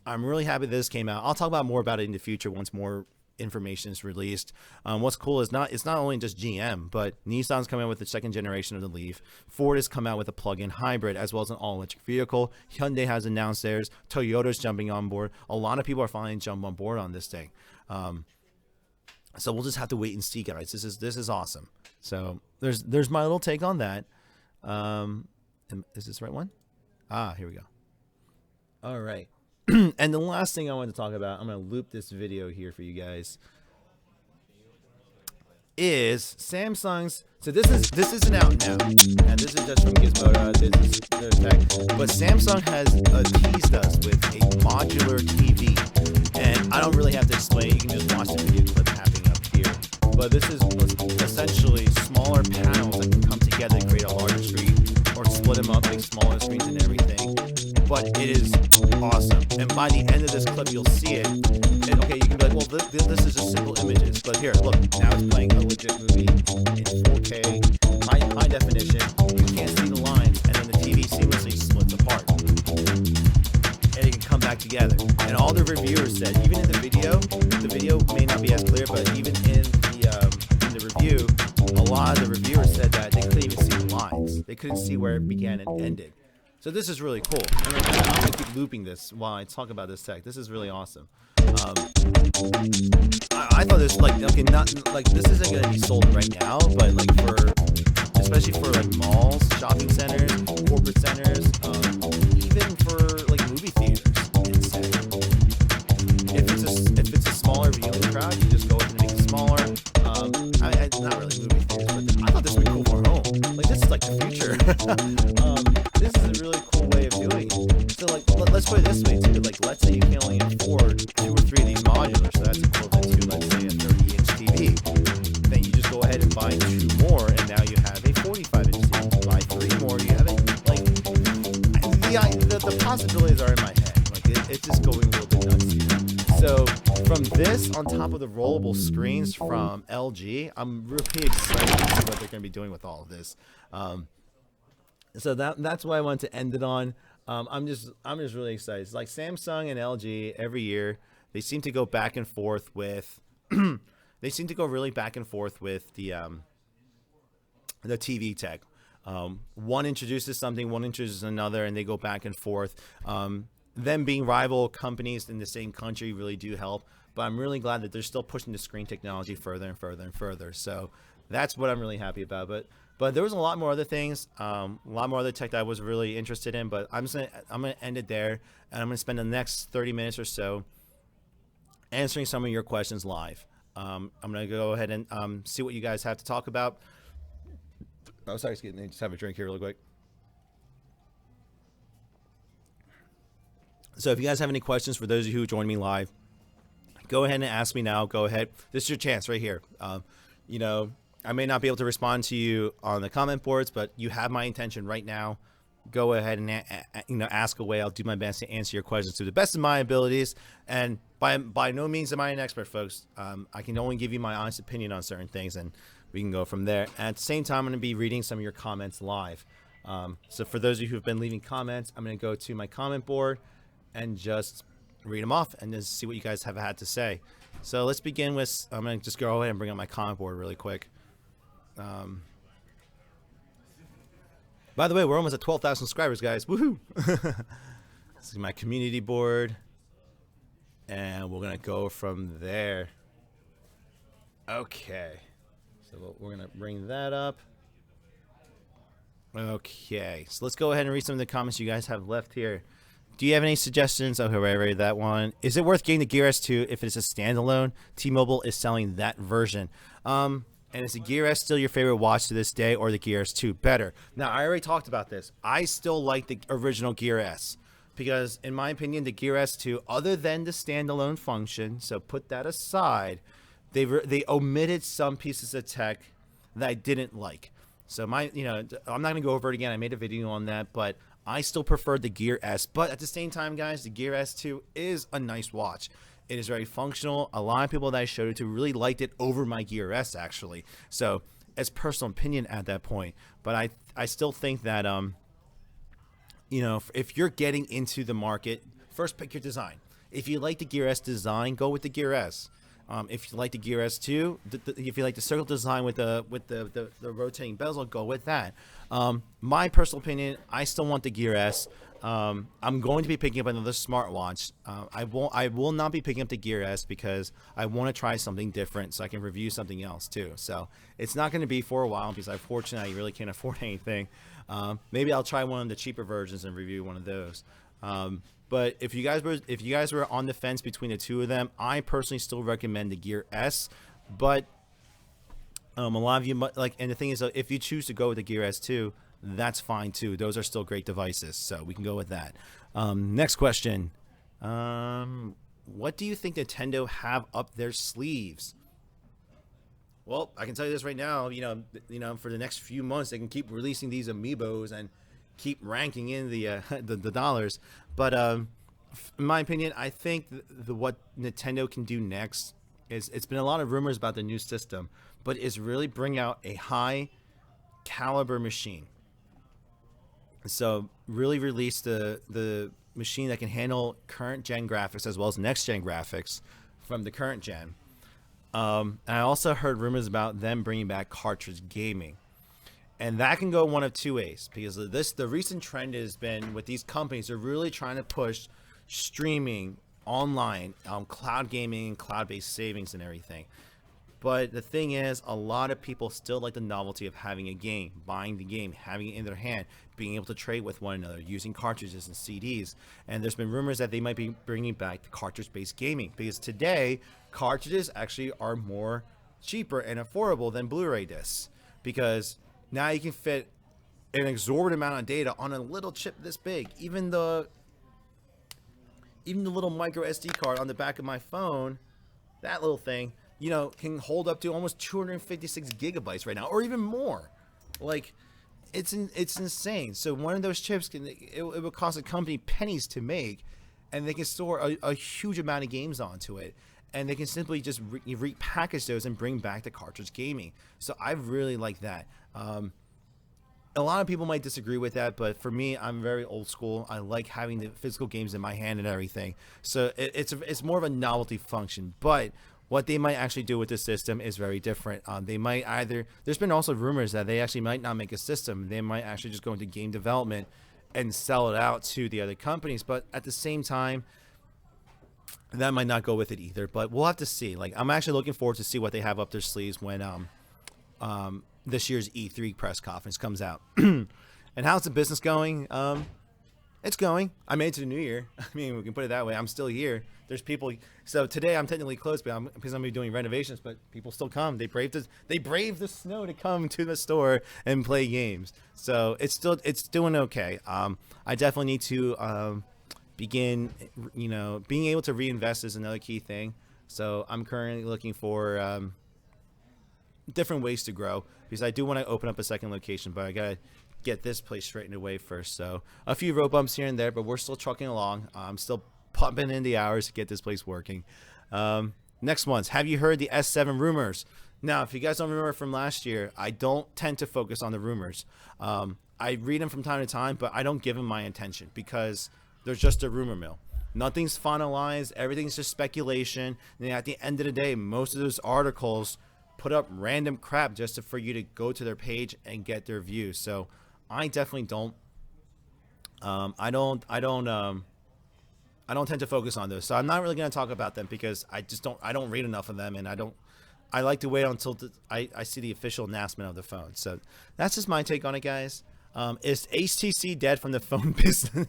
I'm really happy this came out. I'll talk about more about it in the future once more information is released. What's cool is it's not only just GM, but Nissan's coming out with the second generation of the Leaf. Ford has come out with a plug-in hybrid as well as an all-electric vehicle. Hyundai has announced theirs. Toyota's jumping on board. A lot of people are finally jumping on board on this thing. So we'll just have to wait and see, guys. This is awesome. So there's my little take on that. Is this the right one? Here we go. All right. And the last thing I wanted to talk about, I'm going to loop this video here for you guys, is Samsung's. So this isn't out now, and this is just from Gizmodo. This is their tech, but Samsung has teased us with a modular TV, and I don't really have to explain. You can just watch the video clip happening up here. But this is essentially smaller panels that can come together to create a larger screen, or split them up, make smaller screens and everything. But it is awesome. And by the end of this clip, you'll see it. And okay, you can be like, well, this is just simple images. But here, look, now it's playing a legit movie in 4K, high definition. You can't see the lines, and then the TV seamlessly splits apart. And it can come back together. And all the reviewers said, even in the video may not be as clear, but even in the review, a lot of the reviewers said that they couldn't even see the lines. They couldn't see where it began and ended. So this is really cool. I'm going to keep looping this while I talk about this tech. This is really awesome. I thought this, like, okay, not like this isn't going to be sold right now, but like especially for like malls, shopping centers, corporate centers, even for like movie theaters. If it's a smaller viewing crowd, you just go ahead and make it smaller. Not really movie theaters, but I thought this would be cool for home. Like, this is like the future. This is a really cool way of doing it. So like, let's put it this way too. Like, let's say you can only afford 2 or 3 of these modulars, so that's equivalent to, let's say, a 30-inch TV. Then you just go ahead and buy 2 more, and now you have a 45-inch TV. You buy 3 more, you have it. Like, the possibilities are in my head. Like, it's just going a little bit nuts here. So from this on top of the rollable screens from LG, I'm really excited to see what they're going to be doing with all of this. So that's why I wanted to end it on. I'm just really excited. It's like Samsung and LG every year, they seem to go back and forth with they seem to go really back and forth with the TV tech. One introduces something, one introduces another, and they go back and forth. Them being rival companies in the same country really do help, but I'm really glad that they're still pushing the screen technology further and further and further. So that's what I'm really happy about. But there was a lot more other things, a lot more other tech that I was really interested in, but I'm gonna end it there, and I'm gonna spend the next 30 minutes or so answering some of your questions live. I'm gonna go ahead and see what you guys have to talk about. Oh, sorry, excuse me, just have a drink here real quick. So if you guys have any questions, for those of you who joined me live, go ahead and ask me now. Go ahead. This is your chance right here. You know, I may not be able to respond to you on the comment boards, but you have my intention right now. Go ahead and ask away. I'll do my best to answer your questions to the best of my abilities. And by no means am I an expert, folks. I can only give you my honest opinion on certain things, and we can go from there. And at the same time, I'm going to be reading some of your comments live. So for those of you who have been leaving comments, I'm going to go to my comment board and just read them off and just see what you guys have had to say. So let's begin with, I'm going to just go ahead and bring up my comment board really quick. By the way, we're almost at 12,000 subscribers, guys. Woohoo! This is my community board, and we're going to go from there. Okay. So we're going to bring that up. Okay. So let's go ahead and read some of the comments you guys have left here. Do you have any suggestions? Okay, I read that one. Is it worth getting the Gear S2 if it's a standalone? T-Mobile is selling that version. And is the Gear S still your favorite watch to this day, or the Gear S2 better? Now, I already talked about this. I still like the original Gear S because, in my opinion, the Gear S2, other than the standalone function, so put that aside, they omitted some pieces of tech that I didn't like. So I'm not going to go over it again. I made a video on that, but I still prefer the Gear S. But at the same time, guys, the Gear S2 is a nice watch. It is very functional. A lot of people that I showed it to really liked it over my Gear S, actually. So it's personal opinion at that point. But I still think that, if you're getting into the market, first pick your design. If you like the Gear S design, go with the Gear S. If you like the Gear S2, if you like the circle design with the rotating bezel, go with that. My personal opinion, I still want the Gear S. I'm going to be picking up another smartwatch. I will not be picking up the Gear S because I want to try something different so I can review something else too. So it's not going to be for a while because unfortunately I really can't afford anything. Maybe I'll try one of the cheaper versions and review one of those. But if you guys were on the fence between the two of them, I personally still recommend the Gear S. But a lot of you and the thing is, if you choose to go with the Gear S2, that's fine too. Those are still great devices, so we can go with that. Next question: what do you think Nintendo have up their sleeves? Well, I can tell you this right now. For the next few months, they can keep releasing these amiibos and keep ranking in the the dollars. But in my opinion, I think what Nintendo can do next is, it's been a lot of rumors about the new system, but is really bring out a high caliber machine. So really release the machine that can handle current gen graphics as well as next gen graphics from the current gen. And I also heard rumors about them bringing back cartridge gaming. And that can go one of two ways, because the recent trend has been with these companies, they're really trying to push streaming online, cloud gaming, cloud-based savings and everything. But the thing is, a lot of people still like the novelty of having a game, buying the game, having it in their hand, being able to trade with one another, using cartridges and CDs. And there's been rumors that they might be bringing back the cartridge-based gaming, because today cartridges actually are more cheaper and affordable than Blu-ray discs, because now you can fit an exorbitant amount of data on a little chip this big. Even the little micro SD card on the back of my phone, that little thing, can hold up to almost 256 gigabytes right now, or even more. Like, it's insane. So one of those chips it would cost a company pennies to make, and they can store a huge amount of games onto it, and they can simply just repackage those and bring back the cartridge gaming. So I really like that. A lot of people might disagree with that, but for me, I'm very old school. I like having the physical games in my hand and everything. So it's more of a novelty function. But what they might actually do with the system is very different. They might there's been also rumors that they actually might not make a system. They might actually just go into game development and sell it out to the other companies. But at the same time, that might not go with it either. But we'll have to see. Like, I'm actually looking forward to see what they have up their sleeves when this year's E3 press conference comes out. And how's the business going? It's going. I made it to the new year. I mean, we can put it that way. I'm still here. There's people. So today I'm technically closed, because I'm going to be doing renovations, but people still come. They brave the snow to come to the store and play games. So it's doing okay. I definitely need to begin, being able to reinvest is another key thing. So I'm currently looking for different ways to grow, because I do want to open up a second location, but I gotta get this place straightened away first. So a few road bumps here and there, but we're still trucking along. I'm still pumping in the hours to get this place working. Next ones, have you heard the S7 rumors? Now, if you guys don't remember from last year, I don't tend to focus on the rumors. I read them from time to time, but I don't give them my attention, because they're just a rumor mill. Nothing's finalized. Everything's just speculation. And at the end of the day, most of those articles put up random crap just for you to go to their page and get their views. So I definitely don't. I don't tend to focus on those. So I'm not really going to talk about them, because I don't read enough of them, and I like to wait until I see the official announcement of the phone. So that's just my take on it, guys. Is HTC dead from the phone business?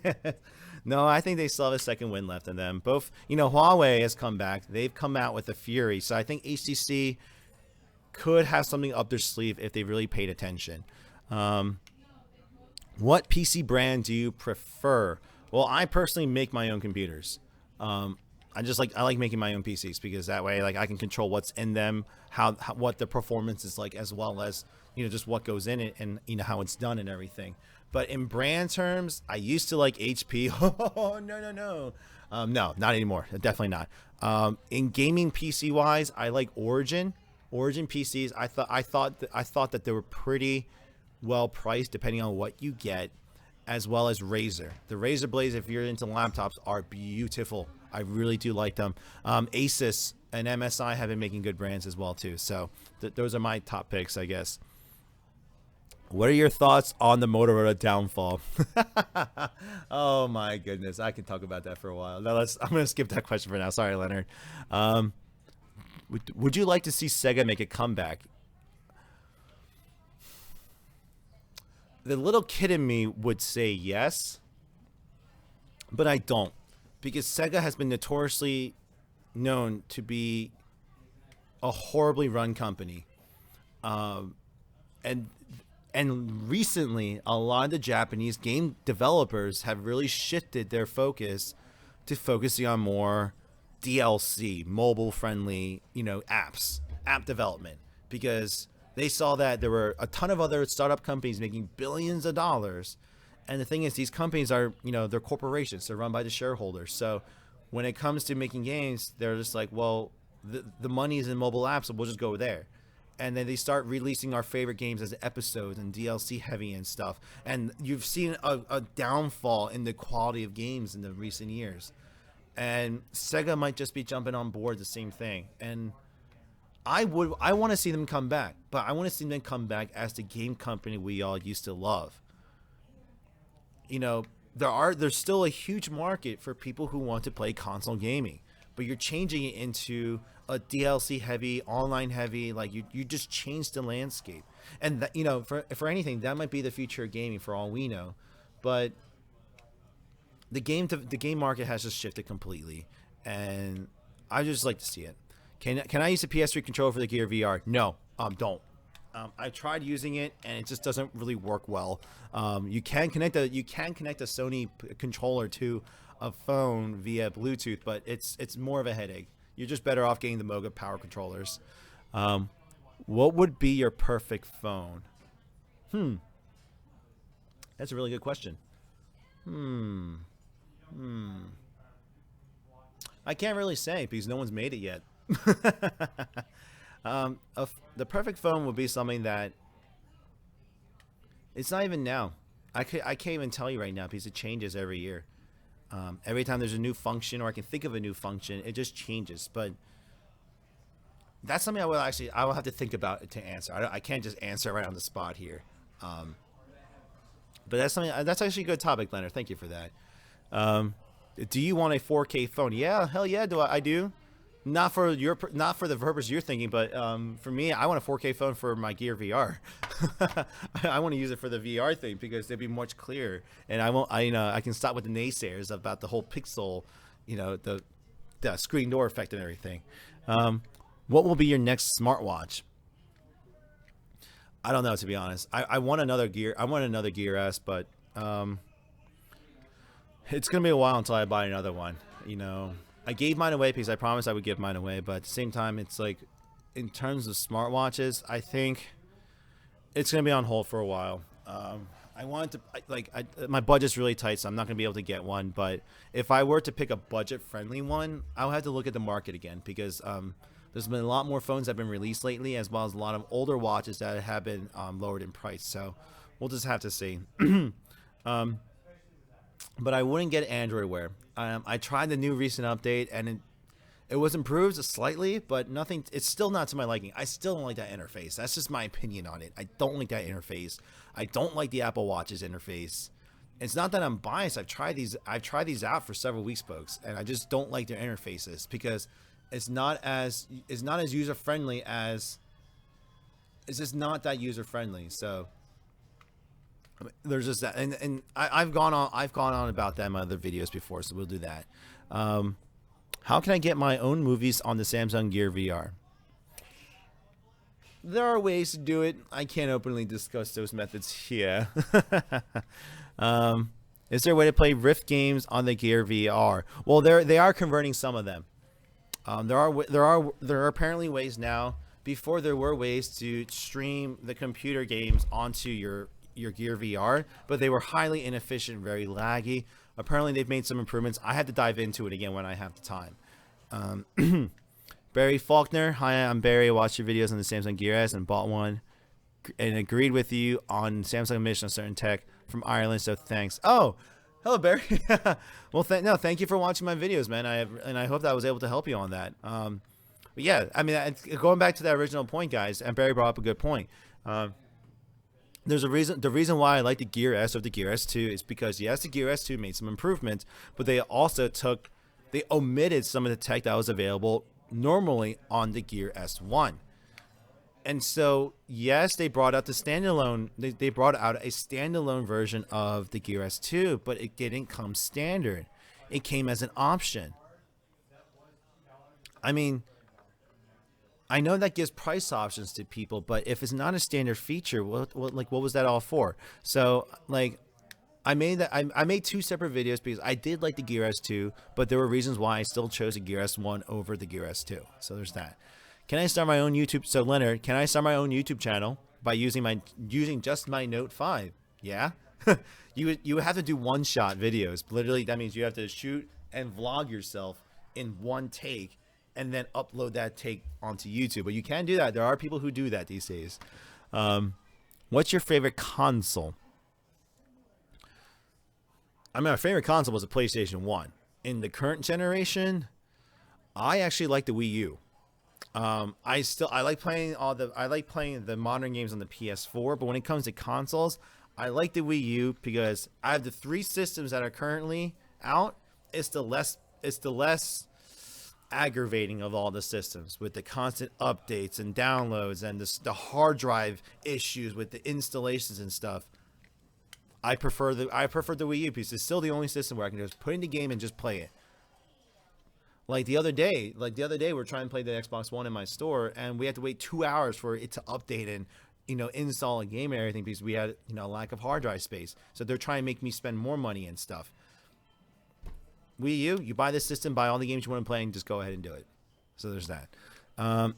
No, I think they still have a second wind left in them. Both, Huawei has come back. They've come out with a fury. So I think HTC could have something up their sleeve if they really paid attention. What PC brand do you prefer? Well, I personally make my own computers. I like making my own PCs, because that way, I can control what's in them, what the performance is like, as well as just what goes in it, and how it's done and everything. But in brand terms, I used to like HP. Oh no, no, not anymore. Definitely not. In gaming PC wise, I like Origin PCs. I thought that they were pretty well priced depending on what you get, as well as Razer. The Razer blades, if you're into laptops, are beautiful. I really do like them. Asus and MSI have been making good brands as well too. So those are my top picks, I guess. What are your thoughts on the Motorola downfall? Oh my goodness, I can talk about that for a while. No, I'm gonna skip that question for now. Sorry, Leonard. Would you like to see Sega make a comeback? The little kid in me would say yes, but I don't, because Sega has been notoriously known to be a horribly run company, and recently a lot of the Japanese game developers have really shifted their focus to focusing on more DLC, mobile friendly, app development, because they saw that there were a ton of other startup companies making billions of dollars. And the thing is, these companies are, they're corporations. They're run by the shareholders. So when it comes to making games, they're just like, well, the money is in mobile apps, so we'll just go there. And then they start releasing our favorite games as episodes and DLC heavy and stuff. And you've seen a downfall in the quality of games in the recent years. And Sega might just be jumping on board the same thing. And I want to see them come back, but I want to see them come back as the game company we all used to love. There's still a huge market for people who want to play console gaming, but you're changing it into a DLC heavy, online heavy, like you just changed the landscape. And that, for anything, that might be the future of gaming for all we know. But the game market has just shifted completely, and I just like to see it. Can I use a PS3 controller for the Gear VR? No, don't. I tried using it and it just doesn't really work well. You can connect a Sony controller to a phone via Bluetooth, but it's more of a headache. You're just better off getting the Moga power controllers. What would be your perfect phone? That's a really good question. I can't really say because no one's made it yet. The perfect phone would be something that it's not even now. I can't even tell you right now because it changes every year. Every time there's a new function, or I can think of a new function, it just changes. But that's something I will have to think about to answer. I can't just answer right on the spot here. But that's actually a good topic, Leonard. Thank you for that. Do you want a 4K phone? Yeah, hell yeah, I do. Not for the purpose you're thinking, but for me, I want a 4K phone for my Gear VR. I want to use it for the VR thing because it'd be much clearer, and I can stop with the naysayers about the whole pixel, the screen door effect and everything. What will be your next smartwatch? I don't know, to be honest. I want another Gear S, but it's gonna be a while until I buy another one. I gave mine away because I promised I would give mine away, but at the same time, it's like, in terms of smartwatches, I think it's going to be on hold for a while. I wanted to, my budget's really tight, so I'm not going to be able to get one, but if I were to pick a budget-friendly one, I would have to look at the market again, because there's been a lot more phones that have been released lately, as well as a lot of older watches that have been lowered in price, so we'll just have to see. But I wouldn't get Android Wear. I tried the new recent update, and it was improved slightly, but nothing. It's still not to my liking. I still don't like that interface. That's just my opinion on it. I don't like that interface. I don't like the Apple Watch's interface. It's not that I'm biased. I've tried these out for several weeks, folks, and I just don't like their interfaces because it's not as user friendly as. It's just not that user friendly. So. There's just that, and I've gone on about that in my other videos before, so we'll do that. How can I get my own movies on the Samsung Gear VR? There are ways to do it. I can't openly discuss those methods here. Is there a way to play Rift games on the Gear VR? Well, they are converting some of them. There are apparently ways now. Before there were ways to stream the computer games onto your Gear VR, but they were highly inefficient, very laggy. Apparently they've made some improvements. I had to dive into it again when I have the time. Barry Faulkner, hi, I'm Barry. I watched your videos on the Samsung Gear S and bought one and agreed with you on Samsung mission on certain tech from Ireland, so thanks. Oh, Hello, Barry. Well, thank you for watching my videos, man. I hope that I was able to help you on that. But yeah, I mean, going back to that original point, guys, and Barry brought up a good point. There's a reason. The reason why I like the Gear S of the Gear S2 is because yes, the Gear S2 made some improvements, but they omitted some of the tech that was available normally on the Gear S1. And so, yes, they brought out the standalone. They brought out a standalone version of the Gear S2, but it didn't come standard. It came as an option. I mean, I know that gives price options to people, but if it's not a standard feature, what was that all for? So, like, I made two separate videos because I did like the Gear S2, but there were reasons why I still chose the Gear S1 over the Gear S2. So there's that. Can I start my own YouTube? So Leonard, can I start my own YouTube channel by using just my Note 5? Yeah. you have to do one-shot videos. Literally, that means you have to shoot and vlog yourself in one take and then upload that take onto YouTube. But you can do that. There are people who do that these days. What's your favorite console? I mean, my favorite console was a PlayStation 1. In the current generation, I actually like the Wii U. I like playing the modern games on the PS4, but when it comes to consoles, I like the Wii U because I have the 3 systems that are currently out. It's the less aggravating of all the systems with the constant updates and downloads and the hard drive issues with the installations and stuff. I prefer the Wii U because it's still the only system where I can just put in the game and just play it. Like the other day, we're trying to play the Xbox One in my store, and we had to wait 2 hours for it to update and, install a game and everything because we had, a lack of hard drive space. So they're trying to make me spend more money and stuff. Wii U, you buy this system, buy all the games you want to play, and just go ahead and do it. So there's that. Let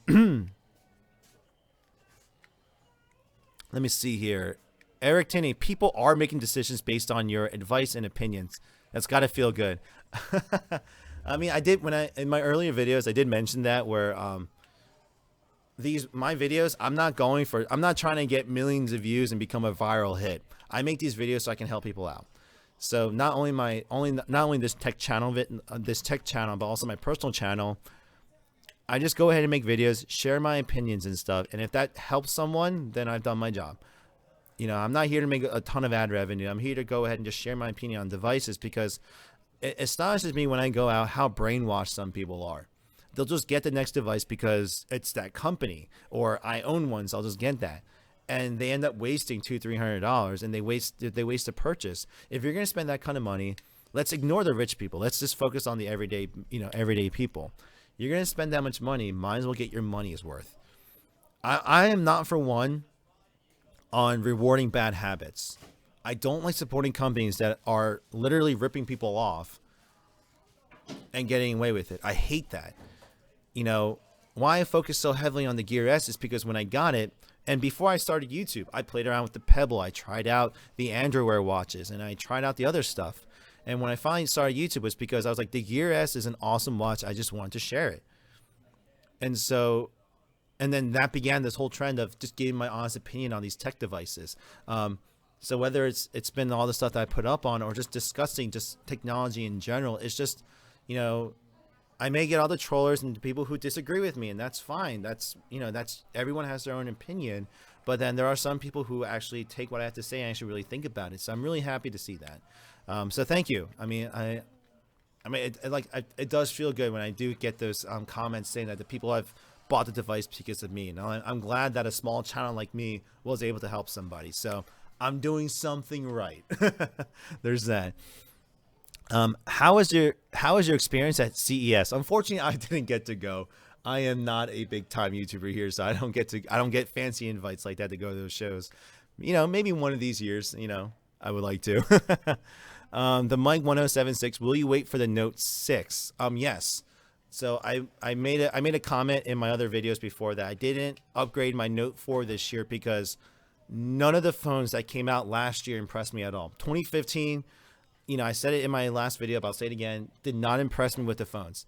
me see here. Eric Tinney, people are making decisions based on your advice and opinions. That's got to feel good. I mean, in my earlier videos, I did mention that where my videos, I'm not trying to get millions of views and become a viral hit. I make these videos so I can help people out. So not only this tech channel, but also my personal channel, I just go ahead and make videos, share my opinions and stuff. And if that helps someone, then I've done my job. I'm not here to make a ton of ad revenue. I'm here to go ahead and just share my opinion on devices because it astonishes me when I go out how brainwashed some people are. They'll just get the next device because it's that company, or I own one, so I'll just get that. And they end up wasting $200-300, and they waste the purchase. If you're going to spend that kind of money, let's ignore the rich people. Let's just focus on the everyday people. You're going to spend that much money, might as well get your money's worth. I am not for one on rewarding bad habits. I don't like supporting companies that are literally ripping people off and getting away with it. I hate that. Why I focus so heavily on the Gear S is because when I got it, and before I started YouTube, I played around with the Pebble. I tried out the Android Wear watches, and I tried out the other stuff. And when I finally started YouTube, it was because I was like, the Gear S is an awesome watch. I just wanted to share it. And then that began this whole trend of just giving my honest opinion on these tech devices. So whether it's been all the stuff that I put up on or just discussing just technology in general, it's just, I may get all the trollers and people who disagree with me, and that's fine. That's everyone has their own opinion. But then there are some people who actually take what I have to say and actually really think about it. So I'm really happy to see that. So thank you. I mean, it does feel good when I do get those comments saying that the people have bought the device because of me. And I'm glad that a small channel like me was able to help somebody. So I'm doing something right. There's that. How was your experience at CES? Unfortunately, I didn't get to go. I am not a big time YouTuber here, so I don't get fancy invites like that to go to those shows. Maybe one of these years, I would like to. The Mike 1076, will you wait for the Note 6? Yes. So I made a comment in my other videos before that I didn't upgrade my Note 4 this year because none of the phones that came out last year impressed me at all. 2015, I said it in my last video, but I'll say it again, did not impress me with the phones.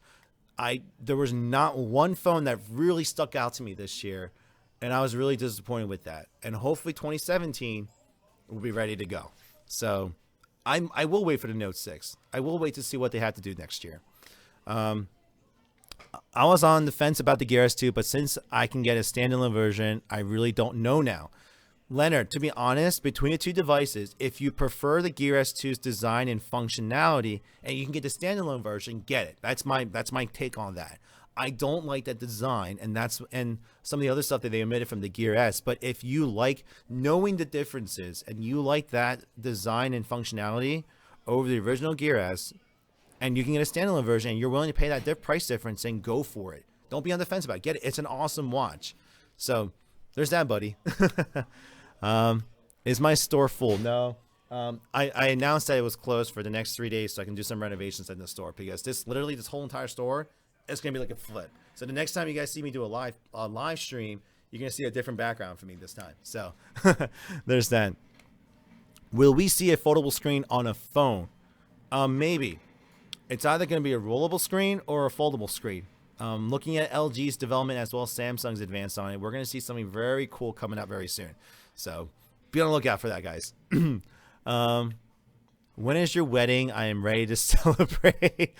There was not one phone that really stuck out to me this year, and I was really disappointed with that. And hopefully 2017 will be ready to go. So I will wait for the Note 6. I will wait to see what they have to do next year. I was on the fence about the Gear S2, but since I can get a standalone version, I really don't know now. Leonard, to be honest, between the two devices, if you prefer the Gear S2's design and functionality, and you can get the standalone version, get it. That's my take on that. I don't like that design, and some of the other stuff that they omitted from the Gear S. But if you like knowing the differences and you like that design and functionality over the original Gear S, and you can get a standalone version, and you're willing to pay that price difference, then go for it. Don't be on the fence about it. Get it. It's an awesome watch. So there's that, buddy. Is my store full? No. I announced that it was closed for the next 3 days so I can do some renovations in the store, because this whole entire store is going to be like a flip. So the next time you guys see me do a live stream, you're going to see a different background for me this time. So there's that. Will we see a foldable screen on a phone? Maybe. It's either going to be a rollable screen or a foldable screen. Looking at LG's development as well as Samsung's advance on it, we're going to see something very cool coming up very soon. So be on the lookout for that, guys. When is your wedding? I am ready to celebrate.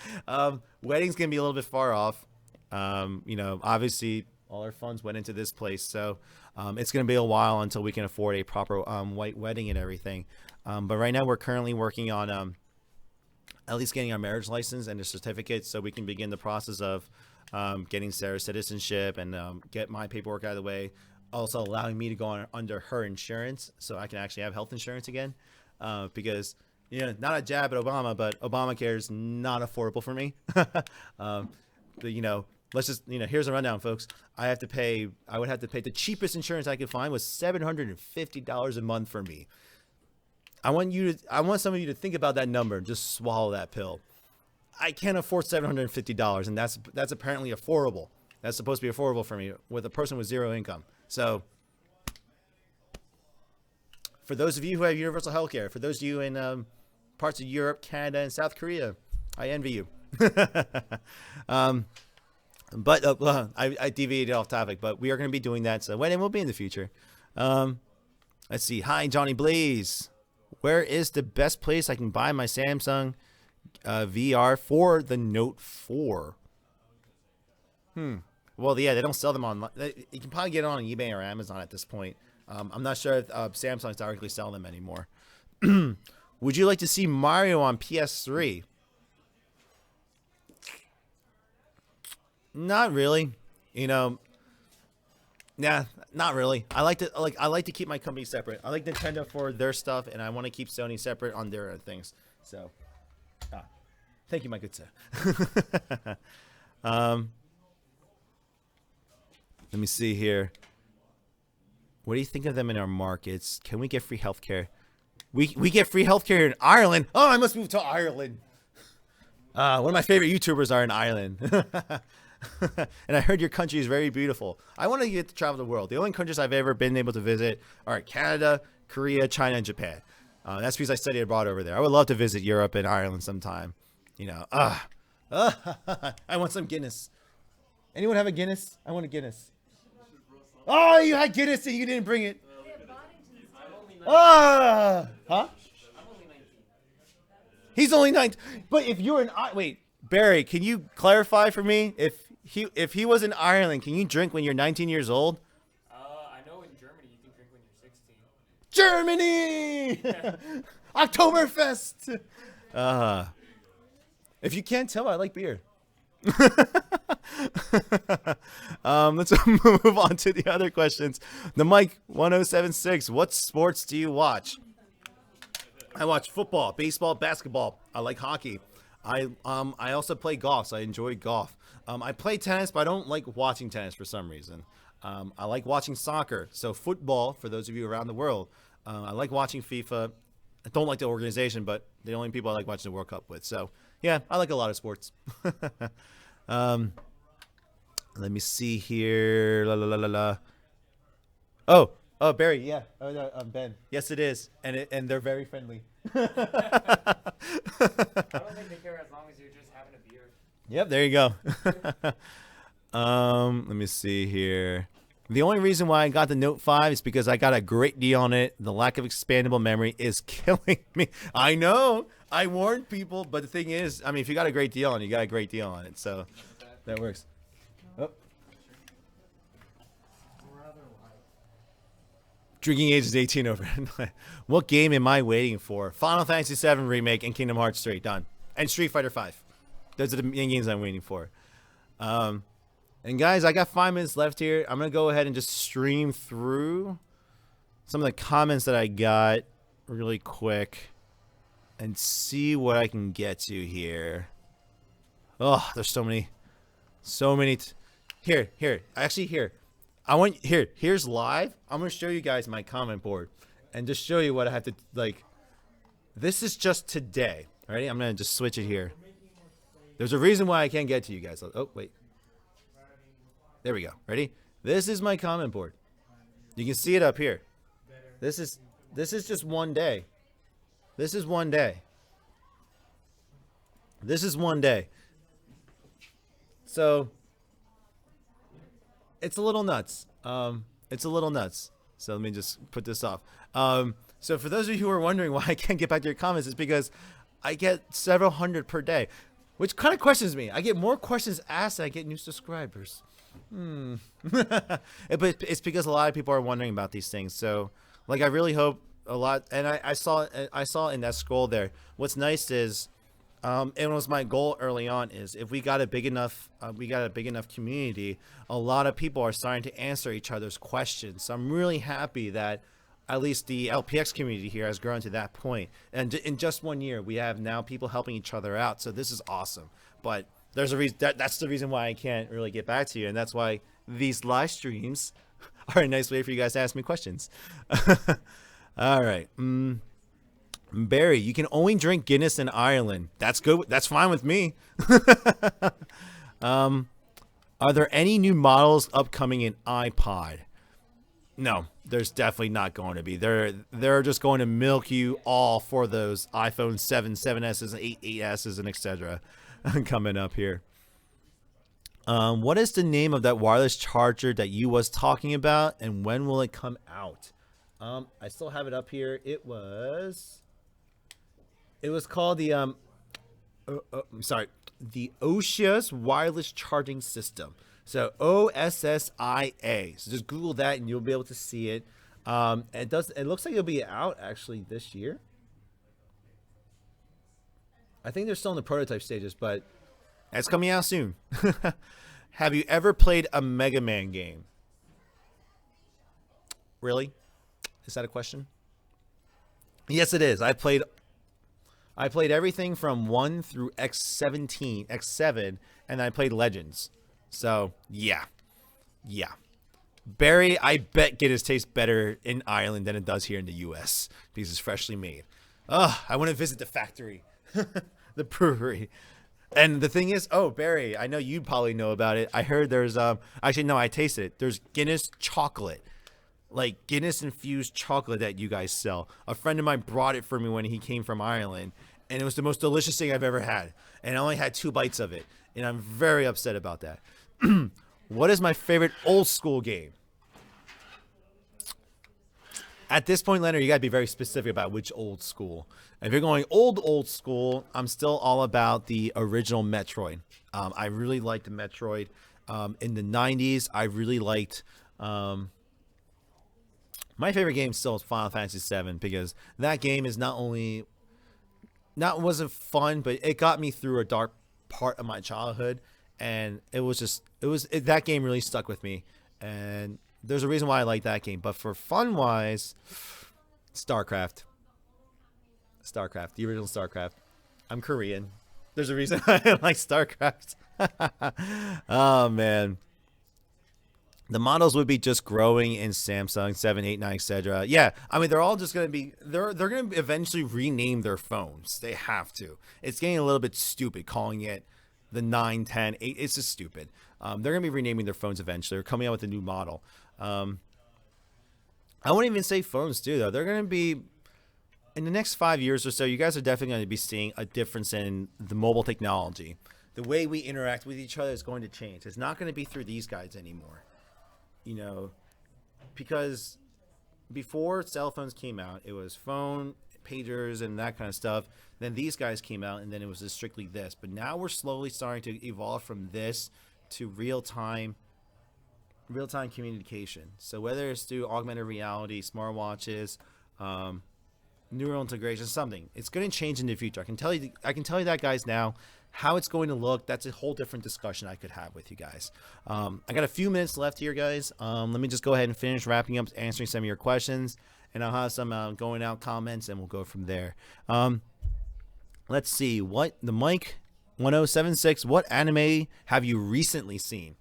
Wedding's going to be a little bit far off. Obviously all our funds went into this place. So it's going to be a while until we can afford a proper white wedding and everything. But right now we're currently working on at least getting our marriage license and the certificate so we can begin the process of getting Sarah's citizenship and get my paperwork out of the way. Also allowing me to go under her insurance so I can actually have health insurance again. Because, not a jab at Obama, but Obamacare is not affordable for me. Let's just, here's a rundown, folks. I would have to pay, the cheapest insurance I could find was $750 a month for me. I want some of you to think about that number and just swallow that pill. I can't afford $750, and that's apparently affordable. That's supposed to be affordable for me with a person with zero income. So for those of you who have universal health care, for those of you in parts of Europe, Canada, and South Korea, I envy you. But I deviated off topic, but we are going to be doing that. So when it will be in the future. Let's see. Hi, Johnny Blaze. Where is the best place I can buy my Samsung VR for the Note 4? Well, yeah, they don't sell them online. You can probably get it on eBay or Amazon at this point. I'm not sure if Samsung's directly selling them anymore. Would you like to see Mario on PS3? Not really. Nah, not really. I like to keep my company separate. I like Nintendo for their stuff, and I want to keep Sony separate on their things. So, thank you, my good sir. Let me see here. What do you think of them in our markets? Can we get free healthcare? We get free healthcare in Ireland. Oh, I must move to Ireland. One of my favorite YouTubers are in Ireland. And I heard your country is very beautiful. I want to get to travel the world. The only countries I've ever been able to visit are Canada, Korea, China, and Japan. That's because I studied abroad over there. I would love to visit Europe and Ireland sometime. I want some Guinness. Anyone have a Guinness? I want a Guinness. Oh, you had Guinness and you didn't bring it. Huh? He's only 19. But if you're in wait, Barry, can you clarify for me if he was in Ireland, can you drink when you're 19 years old? I know in Germany you can drink when you're 16.16. Germany! Oktoberfest. If you can't tell, I like beer. Let's move on to the other questions. The Mike 1076. What sports do you watch? I watch football, baseball, basketball. I like hockey. I also play golf, so I enjoy golf. I play tennis, but I don't like watching tennis for some reason. I like watching soccer. So football, for those of you around the world. I like watching FIFA. I don't like the organization, but the only people I like watching the World Cup with. So yeah, I like a lot of sports. Let me see here. La la la la la. Oh, Barry, yeah. Oh, no, Ben. Yes, it is, and they're very friendly. I don't think they care as long as you're just having a beer. Yep, there you go. Let me see here. The only reason why I got the Note 5 is because I got a great deal on it. The lack of expandable memory is killing me. I know. I warned people, but the thing is, I mean, if you got a great deal on it, you got a great deal on it. So that works. Oh. Drinking age is 18 over. What game am I waiting for? Final Fantasy VII Remake and Kingdom Hearts 3. Done. And Street Fighter 5. Those are the main games I'm waiting for. And guys, I got 5 minutes left here. I'm going to go ahead and just stream through some of the comments that I got really quick and see what I can get to here. Oh, there's so many. Here. Actually, here. Here's live. I'm going to show you guys my comment board and just show you what I have to, like. This is just today. Alrighty, I'm going to just switch it here. There's a reason why I can't get to you guys. Oh, wait. There we go. Ready? This is my comment board. You can see it up here. This is just one day. This is one day. This is one day. So it's a little nuts. It's a little nuts. So let me just put this off. So for those of you who are wondering why I can't get back to your comments, it's because I get several hundred per day, which kind of questions me. I get more questions asked than I get new subscribers. But it's because a lot of people are wondering about these things. So, like, I really hope a lot. And I saw in that scroll there. What's nice is, it was my goal early on is if we got a big enough community, a lot of people are starting to answer each other's questions. So I'm really happy that at least the LPX community here has grown to that point. And in just 1 year, we have now people helping each other out. So this is awesome. But there's a reason that's the reason why I can't really get back to you, and that's why these live streams are a nice way for you guys to ask me questions. All right, Barry, you can only drink Guinness in Ireland. That's good. That's fine with me. Are there any new models upcoming in iPod? No, there's definitely not going to be. They're just going to milk you all for those iPhone 7, 7s, and 8, 8s, and etc. coming up here. What is the name of that wireless charger that you was talking about, and when will it come out? I still have it up here. It was called the the Ossia's wireless charging system. So OSSIA. So just Google that and you'll be able to see it. It looks like it'll be out actually this year. I think they're still in the prototype stages, but it's coming out soon. Have you ever played a Mega Man game? Really? Is that a question? Yes, it is. I played everything from 1 through X17, X7, and I played Legends. So, yeah. Barry, I bet Guinness tastes better in Ireland than it does here in the U.S. because it's freshly made. I want to visit the factory. The brewery. And the thing is, Barry, I know you probably know about it. I heard there's actually no, I tasted it. There's Guinness chocolate. Like Guinness infused chocolate that you guys sell. A friend of mine brought it for me when he came from Ireland, and it was the most delicious thing I've ever had. And I only had 2 bites of it, and I'm very upset about that. What is my favorite old school game? At this point, Leonard, you got to be very specific about which old school. If you're going old school, I'm still all about the original Metroid. I really liked Metroid. In the 90s, I really liked... my favorite game still is Final Fantasy VII because that game is wasn't fun, but it got me through a dark part of my childhood. And that game really stuck with me. And there's a reason why I like that game. But for fun-wise, StarCraft, the original StarCraft. I'm Korean. There's a reason I like StarCraft. Oh, man. The models would be just growing in Samsung, 7, 8, 9, etc. Yeah, I mean, they're all just going to be... They're going to eventually rename their phones. They have to. It's getting a little bit stupid calling it the 9, 10, 8. It's just stupid. They're going to be renaming their phones eventually. They're coming out with a new model. I won't even say phones too, though. They're going to be... In the next 5 years or so, you guys are definitely going to be seeing a difference in the mobile technology. The way we interact with each other is going to change. It's not going to be through these guys anymore. You know, because before cell phones came out, it was phone, pagers, and that kind of stuff. Then these guys came out, and then it was just strictly this. But now we're slowly starting to evolve from this to real-time communication. So whether it's through augmented reality, smartwatches, neural integration, something, it's going to change in the future. I can tell you that, guys. Now, how it's going to look, that's a whole different discussion I could have with you guys. I got a few minutes left here, guys. Let me just go ahead and finish wrapping up, answering some of your questions, and I'll have some going out comments, and we'll go from there. Let's see, what the Mike 1076, what anime have you recently seen?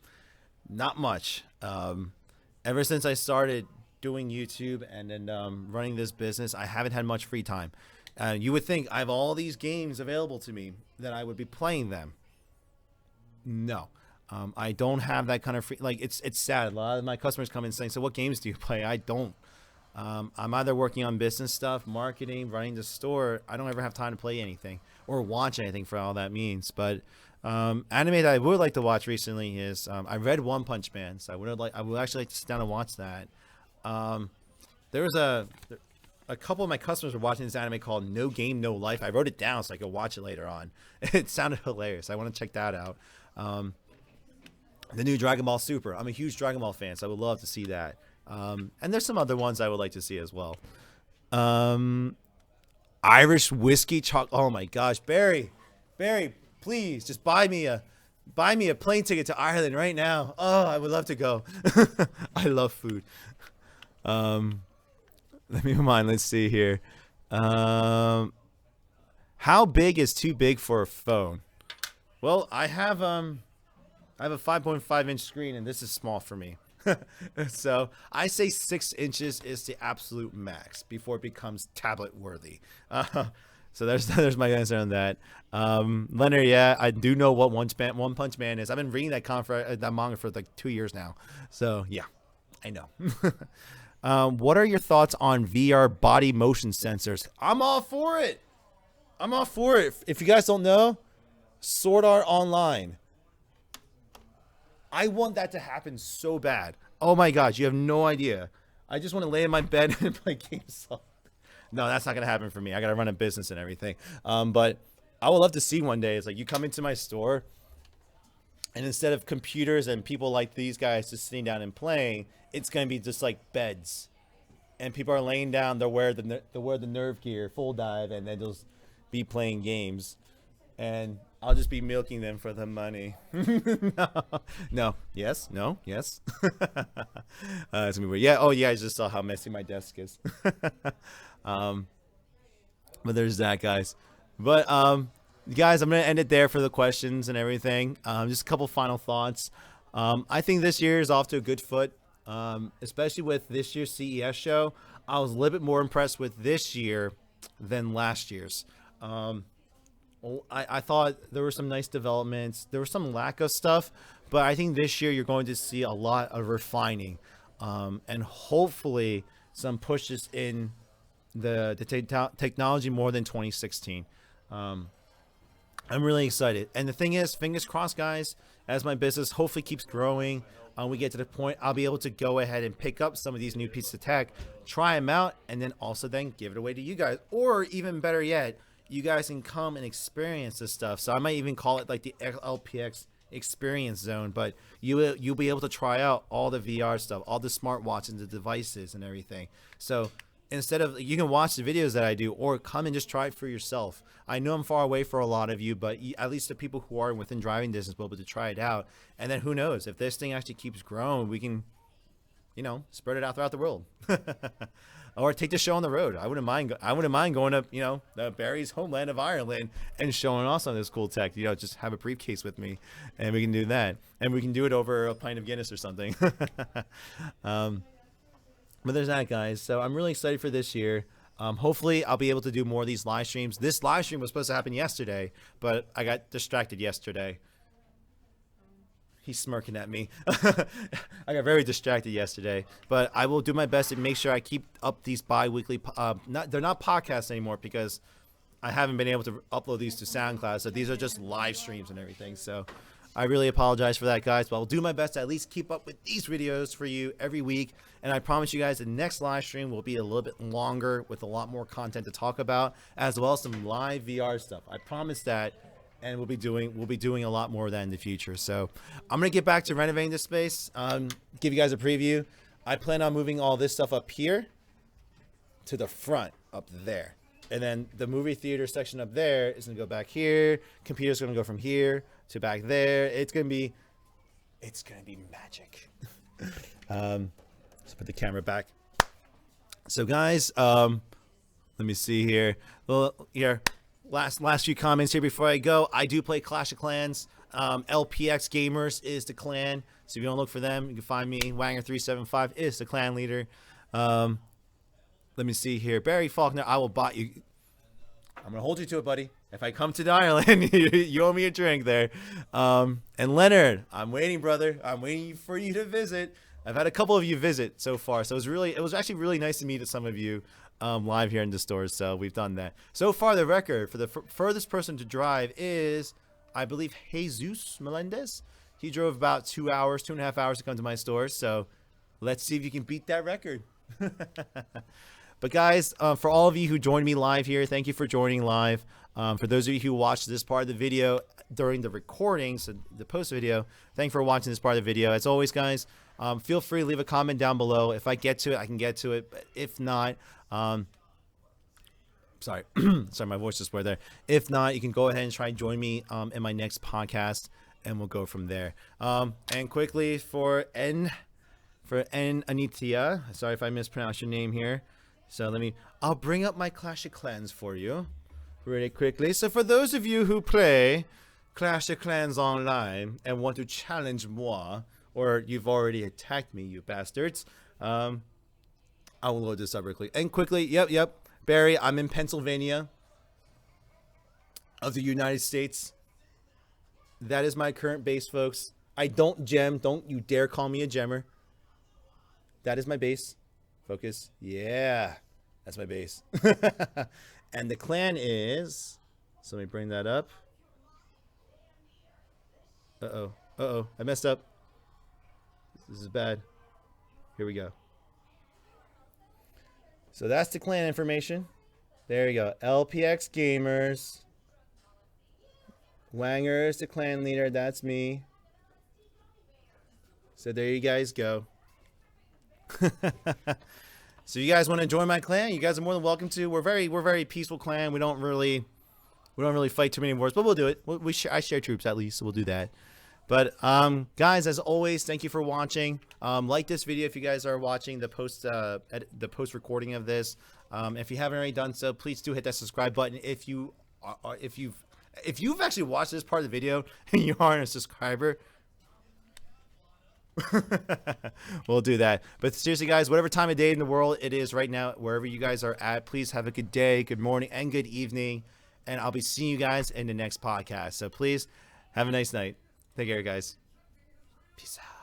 Not much. Ever since I started doing YouTube and then running this business, I haven't had much free time. You would think I have all these games available to me that I would be playing them. No, I don't have that kind of free. Like, it's sad. A lot of my customers come in saying, "So what games do you play?" I don't. I'm either working on business stuff, marketing, running the store. I don't ever have time to play anything or watch anything for all that means. But anime that I would like to watch recently is I read One Punch Man, so I would actually like to sit down and watch that. There was a couple of my customers were watching this anime called No Game No Life. I wrote it down so I could watch it later on. It sounded hilarious. I want to check that out. The new Dragon Ball Super. I'm a huge Dragon Ball fan, so I would love to see that. And there's some other ones I would like to see as well. Irish whiskey chocolate. Oh my gosh, Barry, please just buy me a plane ticket to Ireland right now. Oh, I would love to go. I love food. Let me remind. Let's see here. How big is too big for a phone? Well, I have a 5.5 inch screen, and this is small for me. So I say 6 inches is the absolute max before it becomes tablet worthy. So there's my answer on that. Leonard, yeah, I do know what One Punch Man is. I've been reading that manga for like 2 years now. So yeah, I know. What are your thoughts on VR body motion sensors? I'm all for it. If you guys don't know, Sword Art Online. I want that to happen so bad. Oh my gosh, you have no idea. I just want to lay in my bed and play games. No, that's not going to happen for me. I got to run a business and everything. But I would love to see one day. It's like you come into my store, and instead of computers and people like these guys just sitting down and playing, it's going to be just like beds. And people are laying down. They'll wear the nerve gear, full dive, and then they'll be playing games. And I'll just be milking them for the money. No. Yes. No. Yes. It's gonna be weird. Yeah. Oh, yeah. I just saw how messy my desk is. But there's that, guys. But guys, I'm gonna end it there for the questions and everything. Just a couple final thoughts. I think this year is off to a good foot. Especially with this year's CES show, I was a little bit more impressed with this year than last year's. I thought there were some nice developments. There was some lack of stuff, but I think this year you're going to see a lot of refining, and hopefully some pushes in the technology more than 2016. I'm really excited. And the thing is, fingers crossed, guys, as my business hopefully keeps growing, we get to the point I'll be able to go ahead and pick up some of these new pieces of tech, try them out, and then also then give it away to you guys. Or even better yet, you guys can come and experience this stuff. So I might even call it like the LPX experience zone, but you'll be able to try out all the VR stuff, all the smartwatches and the devices and everything. So instead of, you can watch the videos that I do or come and just try it for yourself. I know I'm far away for a lot of you, but at least the people who are within driving distance will be able to try it out. And then who knows, if this thing actually keeps growing, we can, spread it out throughout the world. Or take the show on the road. I wouldn't mind going up, the Barry's homeland of Ireland and showing off some of this cool tech. Just have a briefcase with me, and we can do that, and we can do it over a pint of Guinness or something. But there's that, guys. So I'm really excited for this year. Hopefully, I'll be able to do more of these live streams. This live stream was supposed to happen yesterday, but I got distracted yesterday. He's smirking at me. I got very distracted yesterday, but I will do my best to make sure I keep up these bi-weekly. They're not podcasts anymore because I haven't been able to upload these to SoundCloud. So these are just live streams and everything. So I really apologize for that, guys, but I'll do my best to at least keep up with these videos for you every week. And I promise you guys the next live stream will be a little bit longer with a lot more content to talk about, as well as some live VR stuff. I promise that, and we'll be doing a lot more of that in the future. So I'm gonna get back to renovating this space. Give you guys a preview. I plan on moving all this stuff up here to the front up there. And then the movie theater section up there is going to go back here. Computer's going to go from here to back there. It's going to be magic. Let's put the camera back. So guys, let me see here. Well, here, last few comments here before I go. I do play Clash of Clans. LPX Gamers is the clan. So if you don't look for them, you can find me. Wanger375 is the clan leader. Let me see here. Barry Faulkner, I will buy you. I'm going to hold you to it, buddy. If I come to Ireland, you owe me a drink there. And Leonard, I'm waiting, brother. I'm waiting for you to visit. I've had a couple of you visit so far. So it was actually really nice to meet some of you live here in the stores. So we've done that. So far, the record for the furthest person to drive is, I believe, Jesus Melendez. He drove about 2.5 hours to come to my store. So let's see if you can beat that record. But guys, for all of you who joined me live here, thank you for joining live. For those of you who watched this part of the video during the recording, so the post video, thank you for watching this part of the video. As always, guys, feel free to leave a comment down below. If I get to it, I can get to it. But if not, sorry, sorry, my voice just went there. If not, you can go ahead and try and join me in my next podcast, and we'll go from there. And quickly for Anithya, sorry if I mispronounced your name here. So I'll bring up my Clash of Clans for you really quickly. So for those of you who play Clash of Clans online and want to challenge moi, or you've already attacked me, you bastards, I will load this up real quick. And quickly, yep, Barry, I'm in Pennsylvania of the United States. That is my current base, folks. I don't gem. Don't you dare call me a gemmer. That is my base. Focus. Yeah, that's my base. And the clan is, so let me bring that up. Uh-oh, I messed up. This is bad. Here we go. So that's the clan information. There you go. LPX Gamers. Wanger is the clan leader. That's me. So there you guys go. So you guys want to join my clan? You guys are more than welcome to. We're very peaceful clan. We don't really fight too many wars, but we'll do it. I share troops at least, so we'll do that. But guys, as always, thank you for watching. Like this video if you guys are watching the post recording of this. If you haven't already done so, please do hit that subscribe button. If you've actually watched this part of the video and you aren't a subscriber, we'll do that. But seriously, guys, whatever time of day in the world it is right now, wherever you guys are at, please have a good day, good morning, and good evening. And I'll be seeing you guys in the next podcast. So please have a nice night. Take care, guys. Peace out.